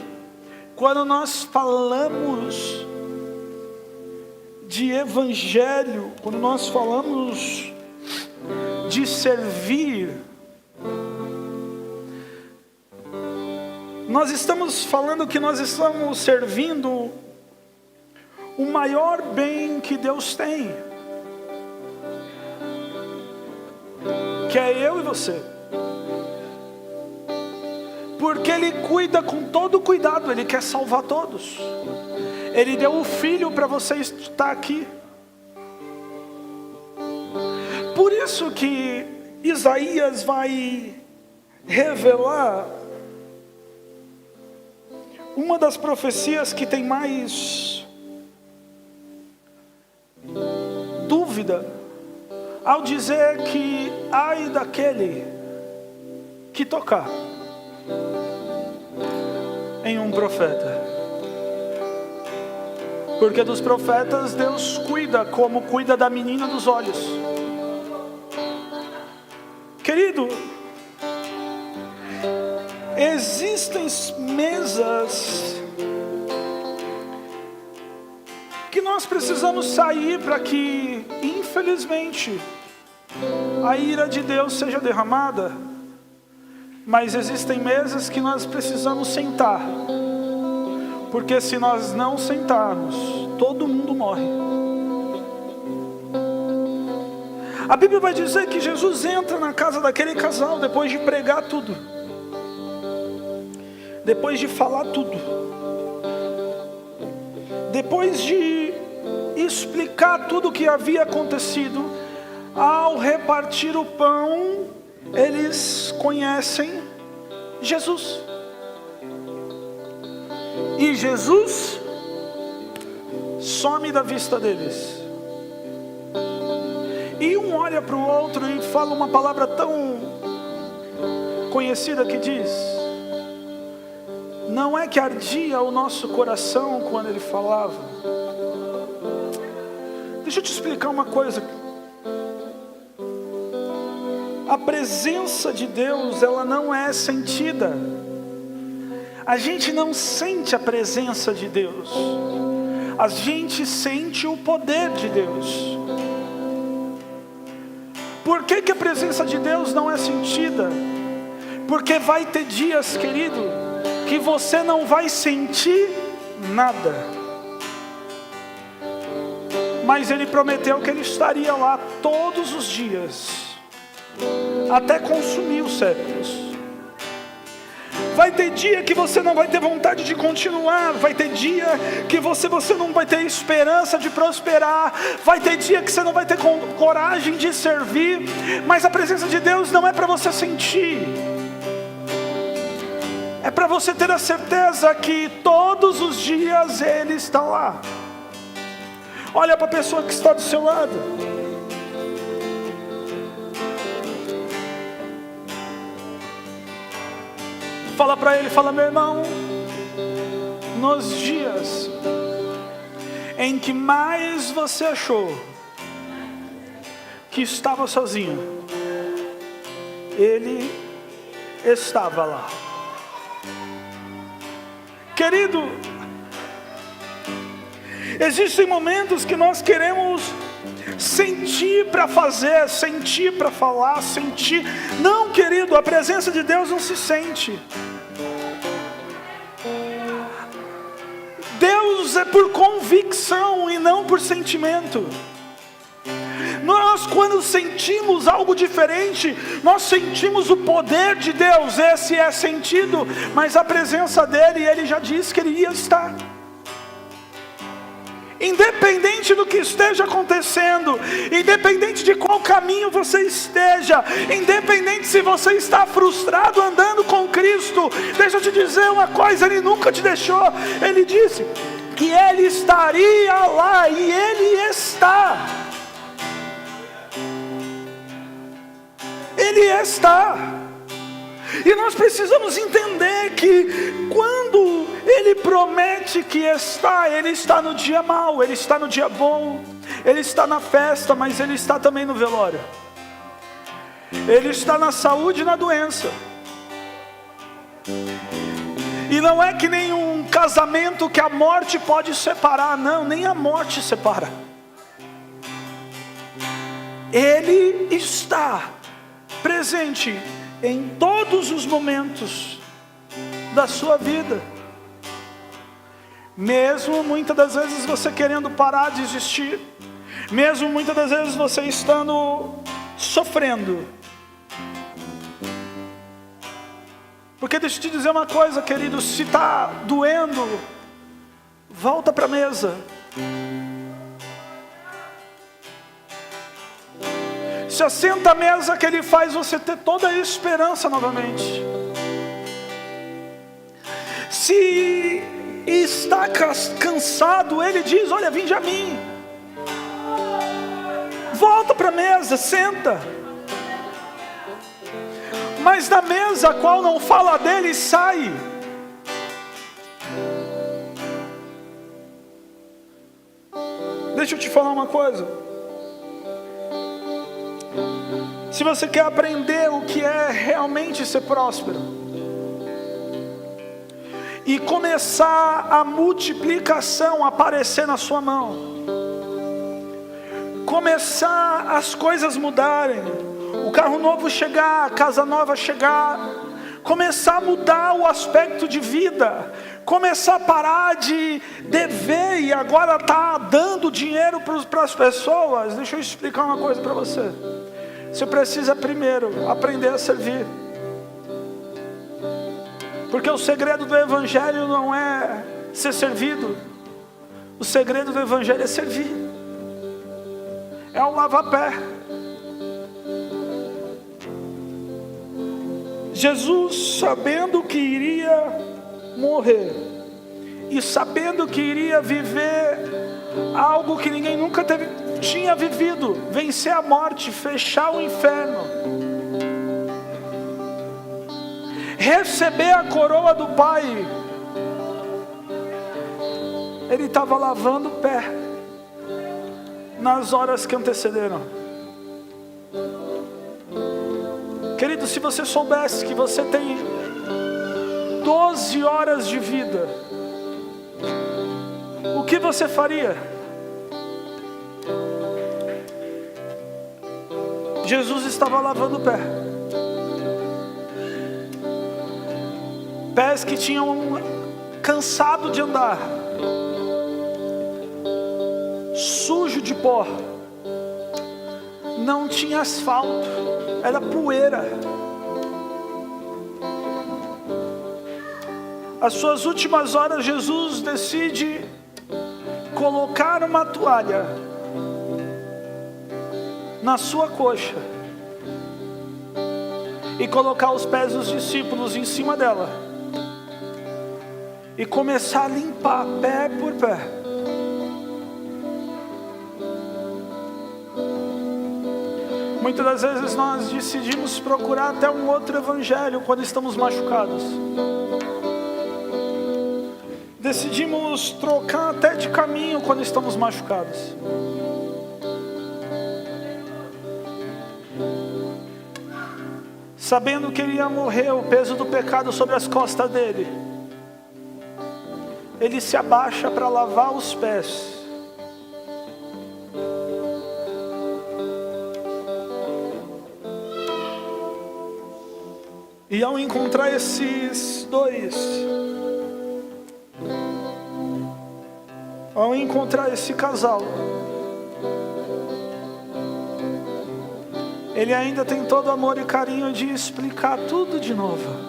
quando nós falamos de evangelho, quando nós falamos de servir, nós estamos falando que nós estamos servindo o maior bem que Deus tem, que é eu e você. Porque Ele cuida com todo cuidado, Ele quer salvar todos. Ele deu o Filho para você estar aqui. Por isso que Isaías vai revelar uma das profecias que tem mais dúvida, ao dizer que ai daquele que tocar em um profeta. Porque dos profetas Deus cuida como cuida da menina dos olhos. Querido, existem mesas que nós precisamos sair para que, infelizmente, a ira de Deus seja derramada. Mas existem mesas que nós precisamos sentar, porque se nós não sentarmos, todo mundo morre. A Bíblia vai dizer que Jesus entra na casa daquele casal depois de pregar tudo, depois de falar tudo, depois de explicar tudo o que havia acontecido. Ao repartir o pão, eles conhecem Jesus. E Jesus some da vista deles. E um olha para o outro e fala uma palavra tão conhecida que diz: não é que ardia o nosso coração quando ele falava? Deixa eu te explicar uma coisa. A presença de Deus, ela não é sentida. A gente não sente a presença de Deus. A gente sente o poder de Deus. Por que que a presença de Deus não é sentida? Porque vai ter dias, querido, que você não vai sentir nada. Mas Ele prometeu que Ele estaria lá todos os dias, até consumir os séculos. Vai ter dia que você não vai ter vontade de continuar. Vai ter dia que você não vai ter esperança de prosperar. Vai ter dia que você não vai ter coragem de servir. Mas a presença de Deus não é para você sentir. É para você ter a certeza que todos os dias Ele está lá. Olha para a pessoa que está do seu lado. Fala para ele, fala: meu irmão, nos dias em que mais você achou que estava sozinho, Ele estava lá. Querido, existem momentos que nós queremos sentir para fazer, sentir para falar, sentir. Não, querido, a presença de Deus não se sente. Deus é por convicção e não por sentimento. Nós, quando sentimos algo diferente, nós sentimos o poder de Deus. Esse é sentido, mas a presença dele, ele já disse que ele ia estar. Independente do que esteja acontecendo, independente de qual caminho você esteja, independente se você está frustrado andando com Cristo, deixa eu te dizer uma coisa, ele nunca te deixou. Ele disse que ele estaria lá, e ele está. Ele está. E nós precisamos entender que quando ele promete que está, ele está no dia mau, ele está no dia bom, ele está na festa, mas ele está também no velório. Ele está na saúde e na doença. E não é que nem um casamento que a morte pode separar, não, nem a morte separa. Ele está presente em todos os momentos da sua vida. Mesmo muitas das vezes você querendo parar de existir, mesmo muitas das vezes você estando sofrendo. Porque deixa eu te dizer uma coisa, querido, se está doendo, volta para a mesa. Se assenta à mesa, que ele faz você ter toda a esperança novamente. Se está cansado, ele diz, olha, vinde a mim. Volta para a mesa, senta. Mas da mesa a qual não fala dele, sai. Deixa eu te falar uma coisa. Se você quer aprender o que é realmente ser próspero e começar a multiplicação aparecer na sua mão, começar as coisas mudarem, o carro novo chegar, a casa nova chegar, começar a mudar o aspecto de vida, começar a parar de dever e agora está dando dinheiro para as pessoas. Deixa eu explicar uma coisa para você. Você precisa primeiro aprender a servir. Porque o segredo do Evangelho não é ser servido. O segredo do Evangelho é servir. É um lava-pé. Jesus, sabendo que iria morrer e sabendo que iria viver algo que ninguém nunca tinha vivido, vencer a morte, fechar o inferno, receber a coroa do Pai, ele estava lavando o pé nas horas que antecederam. Querido, se você soubesse que você tem 12 horas de vida, o que você faria? Jesus estava lavando o pé. Pés que tinham cansado de andar, sujo de pó, não tinha asfalto, era poeira. As suas últimas horas, Jesus decide colocar uma toalha na sua coxa e colocar os pés dos discípulos em cima dela e começar a limpar pé por pé. Muitas das vezes nós decidimos procurar até um outro evangelho quando estamos machucados. Decidimos trocar até de caminho quando estamos machucados. Sabendo que ele ia morrer, o peso do pecado sobre as costas dele, ele se abaixa para lavar os pés. E ao encontrar esses dois, ao encontrar esse casal, ele ainda tem todo amor e carinho de explicar tudo de novo.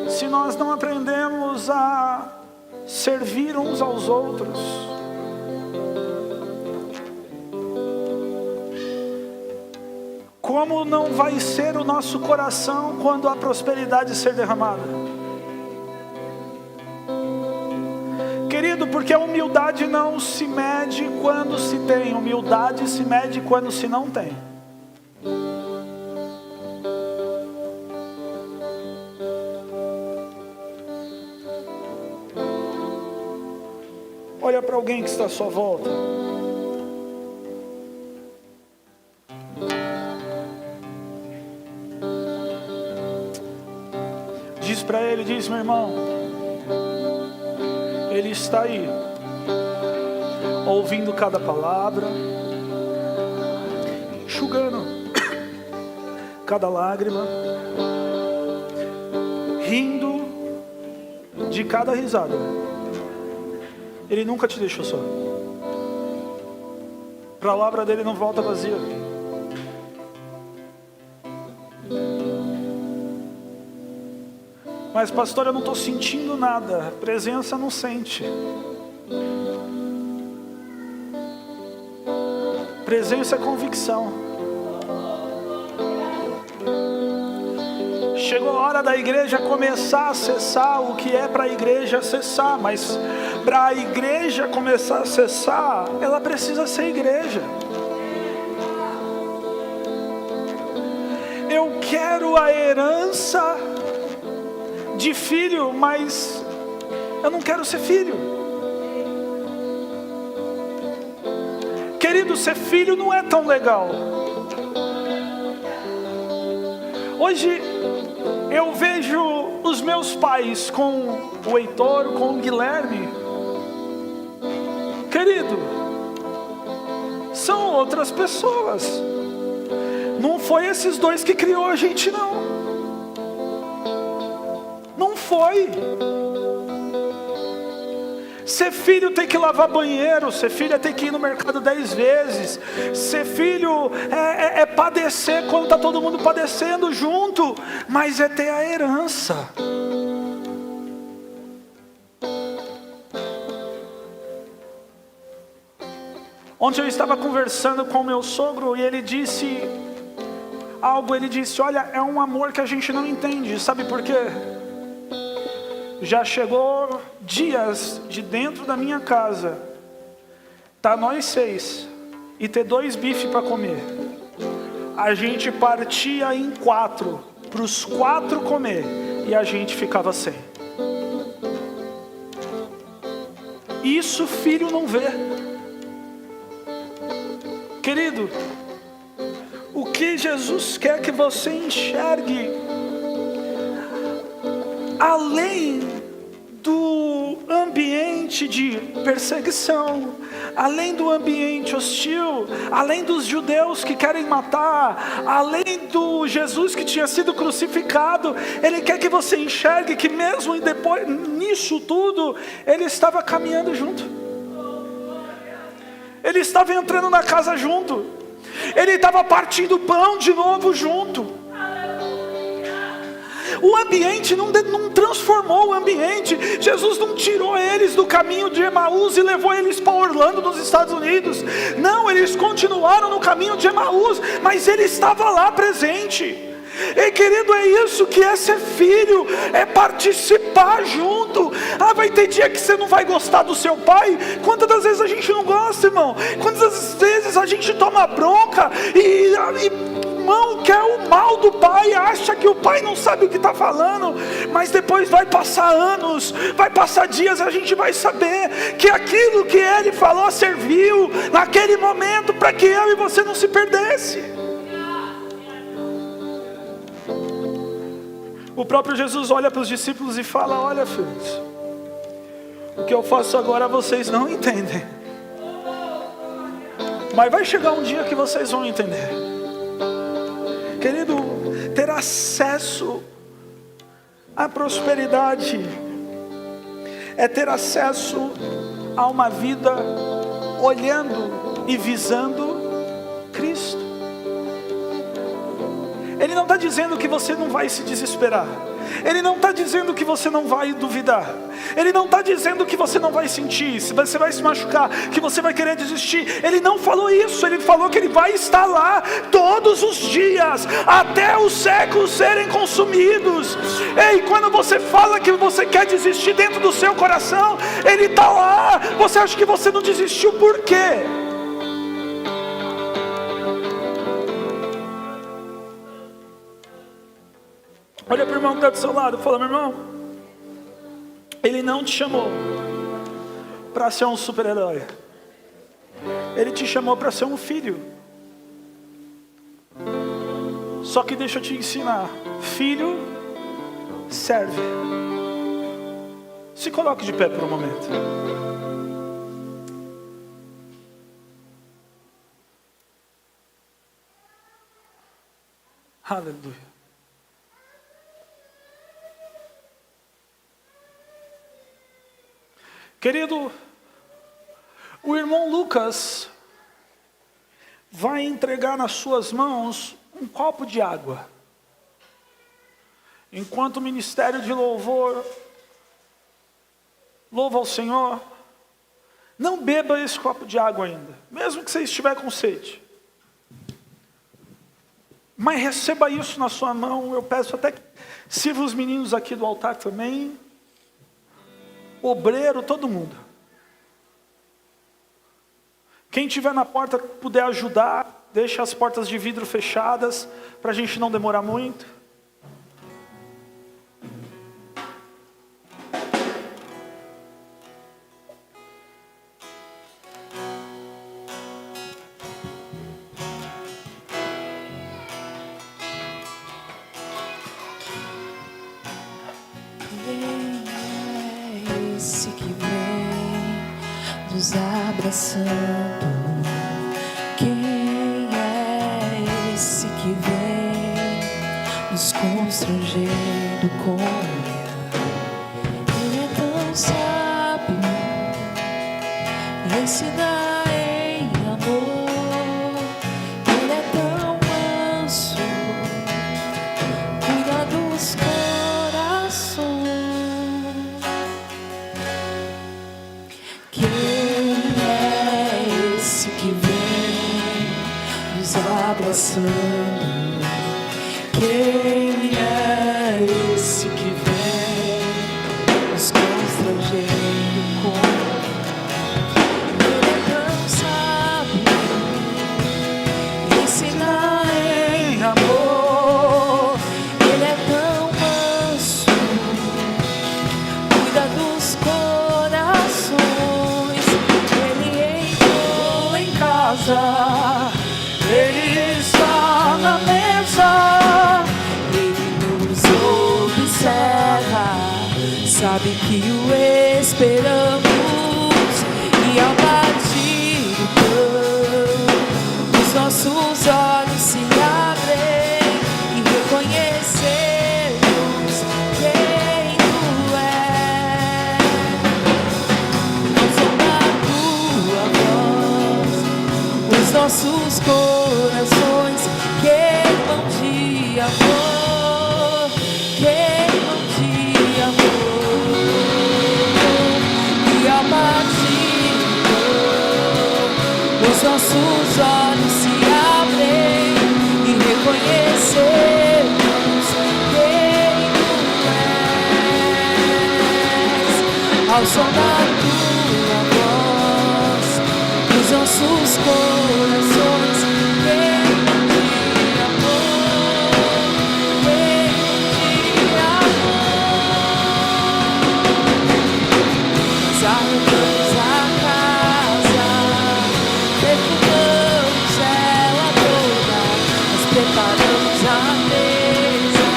Se nós não aprendemos a servir uns aos outros, como não vai ser o nosso coração quando a prosperidade ser derramada? Querido, porque a humildade não se mede quando se tem, humildade se mede quando se não tem. Olha para alguém que está à sua volta. Diz para ele, diz: meu irmão, ele está aí, ouvindo cada palavra, enxugando cada lágrima, rindo de cada risada. Ele nunca te deixou só. A palavra dele não volta vazia. Mas pastor, eu não estou sentindo nada. Presença não sente. Presença é convicção. Chegou a hora da igreja começar a acessar o que é para a igreja acessar. Mas para a igreja começar a acessar, ela precisa ser igreja. Eu quero a herança de filho, mas eu não quero ser filho. Querido, ser filho não é tão legal. Hoje eu vejo os meus pais com o Heitor, com o Guilherme. Querido, são outras pessoas. Não foi esses dois que criou a gente, não. Não foi. Ser filho tem que lavar banheiro. Ser filho é ter que ir no mercado 10 vezes. Ser filho é padecer quando está todo mundo padecendo junto. Mas é ter a herança. Ontem eu estava conversando com meu sogro e ele disse algo. Ele disse: olha, é um amor que a gente não entende. Sabe por quê? Já chegou dias de dentro da minha casa, tá nós 6 e ter 2 bifes para comer. A gente partia em 4 para os 4 comer e a gente ficava sem. Isso filho não vê. Querido, o que Jesus quer que você enxergue, além do ambiente de perseguição, além do ambiente hostil, além dos judeus que querem matar, além do Jesus que tinha sido crucificado, Ele quer que você enxergue que mesmo depois nisso tudo, Ele estava caminhando junto. Ele estava entrando na casa junto. Ele estava partindo pão de novo junto. O ambiente não transformou o ambiente. Jesus não tirou eles do caminho de Emaús e levou eles para Orlando, nos Estados Unidos. Não, eles continuaram no caminho de Emaús, mas Ele estava lá presente. E querido, é isso que é ser filho, é participar junto. Vai ter dia que você não vai gostar do seu pai. Quantas das vezes a gente não gosta, irmão? Quantas das vezes a gente toma bronca e irmão quer o mal do pai, acha que o pai não sabe o que está falando, mas depois vai passar anos, vai passar dias, a gente vai saber que aquilo que ele falou serviu naquele momento para que eu e você não se perdesse. O próprio Jesus olha para os discípulos e fala: olha, filhos, o que eu faço agora vocês não entendem. Mas vai chegar um dia que vocês vão entender. Querido, ter acesso à prosperidade é ter acesso a uma vida olhando e visando Cristo. Ele não está dizendo que você não vai se desesperar. Ele não está dizendo que você não vai duvidar. Ele não está dizendo que você não vai sentir, se você vai se machucar, que você vai querer desistir. Ele não falou isso. Ele falou que Ele vai estar lá todos os dias, até os séculos serem consumidos. Ei, quando você fala que você quer desistir dentro do seu coração, Ele está lá. Você acha que você não desistiu por quê? Olha para o irmão que está do seu lado e fala: meu irmão, Ele não te chamou para ser um super-herói. Ele te chamou para ser um filho. Só que deixa eu te ensinar: filho serve. Se coloque de pé por um momento. Aleluia. Querido, o irmão Lucas vai entregar nas suas mãos um copo de água. Enquanto o ministério de louvor louva ao Senhor, não beba esse copo de água ainda, mesmo que você estiver com sede. Mas receba isso na sua mão. Eu peço até que sirva os meninos aqui do altar também, obreiro, todo mundo. Quem estiver na porta puder ajudar, deixe as portas de vidro fechadas, para a gente não demorar muito. Nos abraçando. Quem é esse que vem nos constrangendo com o olhar? Ele é tão sábio, ensina em amor. Ele é tão manso, cuida dos corações. Que vem nos abraçando. Quem é esse que vem nos constrangendo com? Ele é tão sábio, ensina em amor. Ele é tão manso, cuida dos corações. Ele está na mesa, Ele nos observa, sabe que o esperamos, e ao batir o pão, os nossos olhos se abrem e reconhecemos quem Tu és. Ao som da Tua voz, os nossos corações queimam de amor, queimam de amor. E ao batir os nossos olhos se abrem e reconhecemos quem Tu és. Ao som da Tua voz, os nossos corações queimam de amor, queimam de amor. Nós arrumamos a casa, perfumamos ela toda, nós preparamos a mesa,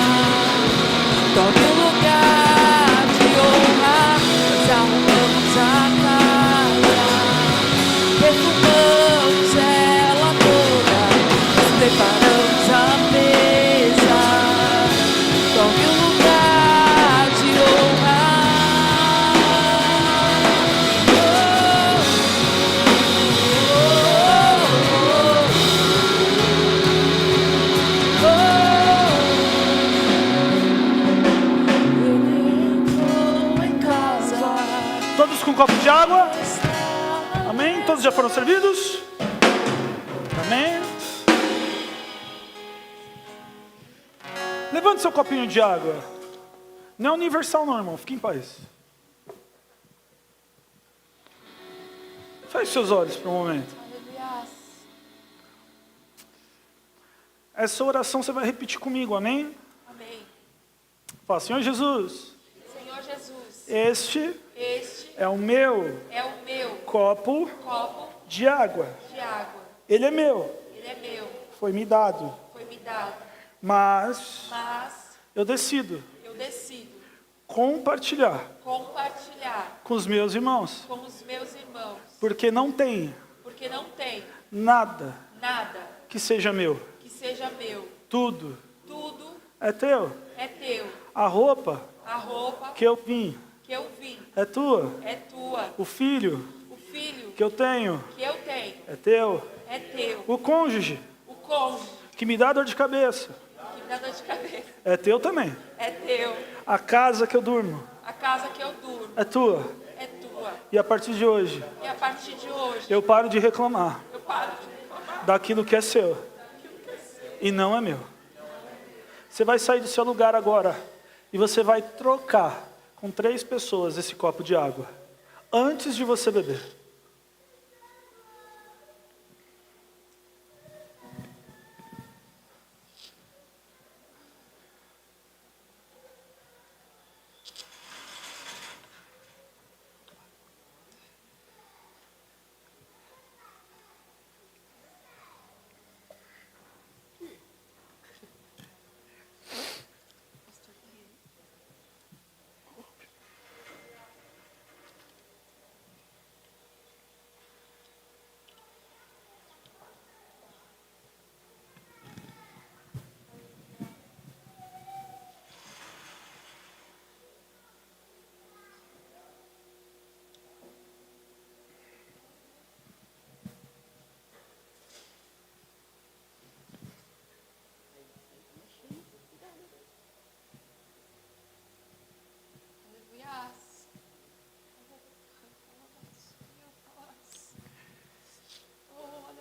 tome um lugar de honra. Nós arrumamos a casa, perfumamos ela já foram servidos? Amém? Levante seu copinho de água. Não é universal não, irmão. Fique em paz. Feche seus olhos por um momento. Aleluia. Essa oração você vai repetir comigo, amém? Amém. Fala, Senhor Jesus, Senhor Jesus, este este é o meu é o meu copo copo de água. de água. Ele é meu, Ele é meu, foi-me dado. foi me dado. Mas Mas eu decido eu decido compartilhar compartilhar com os meus irmãos. com os meus irmãos, Porque não tem porque não tem nada nada que seja meu. que seja meu. Tudo Tudo é teu. é teu. A roupa A roupa que eu vim que eu vim é tua. é tua. O filho O filho que eu tenho que eu tenho é teu. é teu. O cônjuge O cônjuge que me dá dor de cabeça que me dá dor de cabeça é teu também. é teu. A casa que eu durmo A casa que eu durmo é tua. é tua. E a partir de hoje E a partir de hoje eu paro de reclamar eu paro de reclamar daquilo que é seu e não é meu. Você vai sair do seu lugar agora e você vai trocar com 3 pessoas esse copo de água antes de você beber.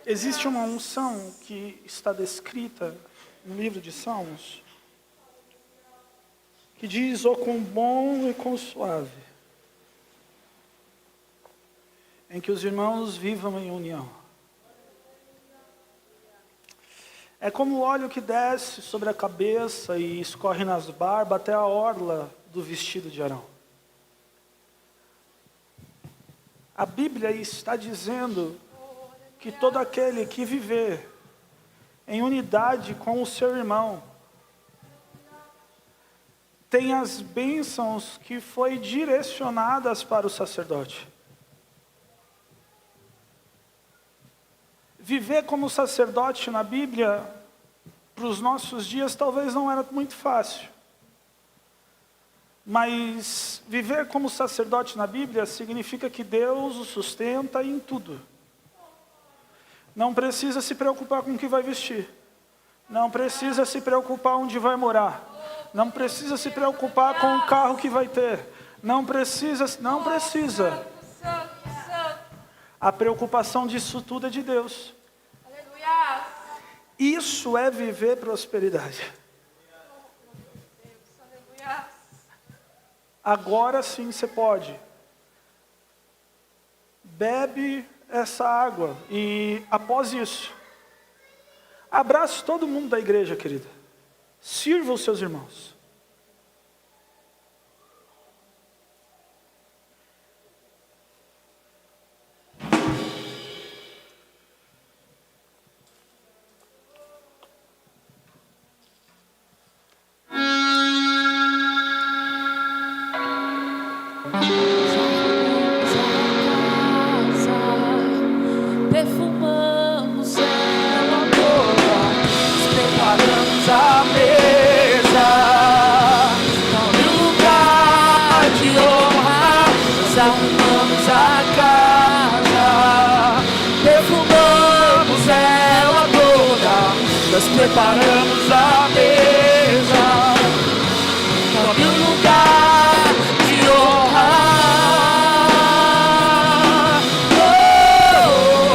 Existe uma unção que está descrita no livro de Salmos, que diz, ó quão bom e quão suave, em que os irmãos vivam em união. É como o óleo que desce sobre a cabeça e escorre nas barbas até a orla do vestido de Arão. A Bíblia está dizendo que todo aquele que viver em unidade com o seu irmão tem as bênçãos que foi direcionadas para o sacerdote. Viver como sacerdote na Bíblia, para os nossos dias, talvez não era muito fácil. Mas viver como sacerdote na Bíblia significa que Deus o sustenta em tudo. Não precisa se preocupar com o que vai vestir. Não precisa se preocupar onde vai morar. Não precisa se preocupar com o carro que vai ter. Não precisa. A preocupação disso tudo é de Deus. Aleluia. Isso é viver prosperidade. Aleluia. Agora sim você pode. Bebe essa água e após isso, abrace todo mundo da igreja, querida. Sirva os seus irmãos. Perfumamos ela toda, nos preparamos a mesa. No lugar de honra, nós arrumamos a casa. Perfumamos ela toda, nós preparamos a mesa. No lugar de honra. Oh,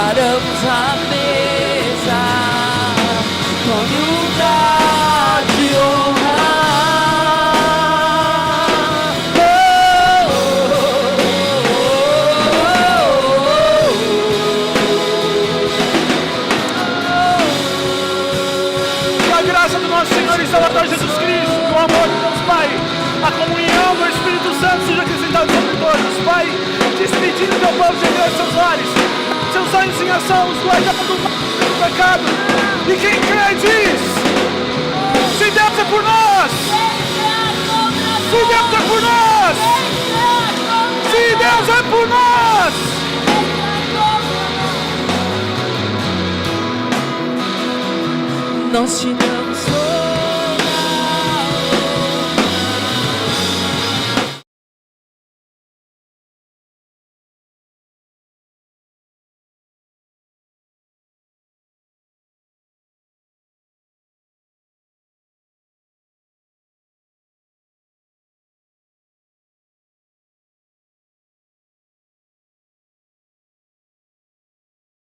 preparamos a mesa com lugar de honra. A graça do nosso Senhor e Salvador Jesus Cristo, o amor de Deus Pai, a comunhão do Espírito Santo seja acrescentada sobre todos. Pai, despedindo teu povo de Deus, seus olhos em ação, os guardados do mal e do pecado. E quem crê diz: se Deus é por nós, se Deus é por nós, se Deus é por nós. Nós te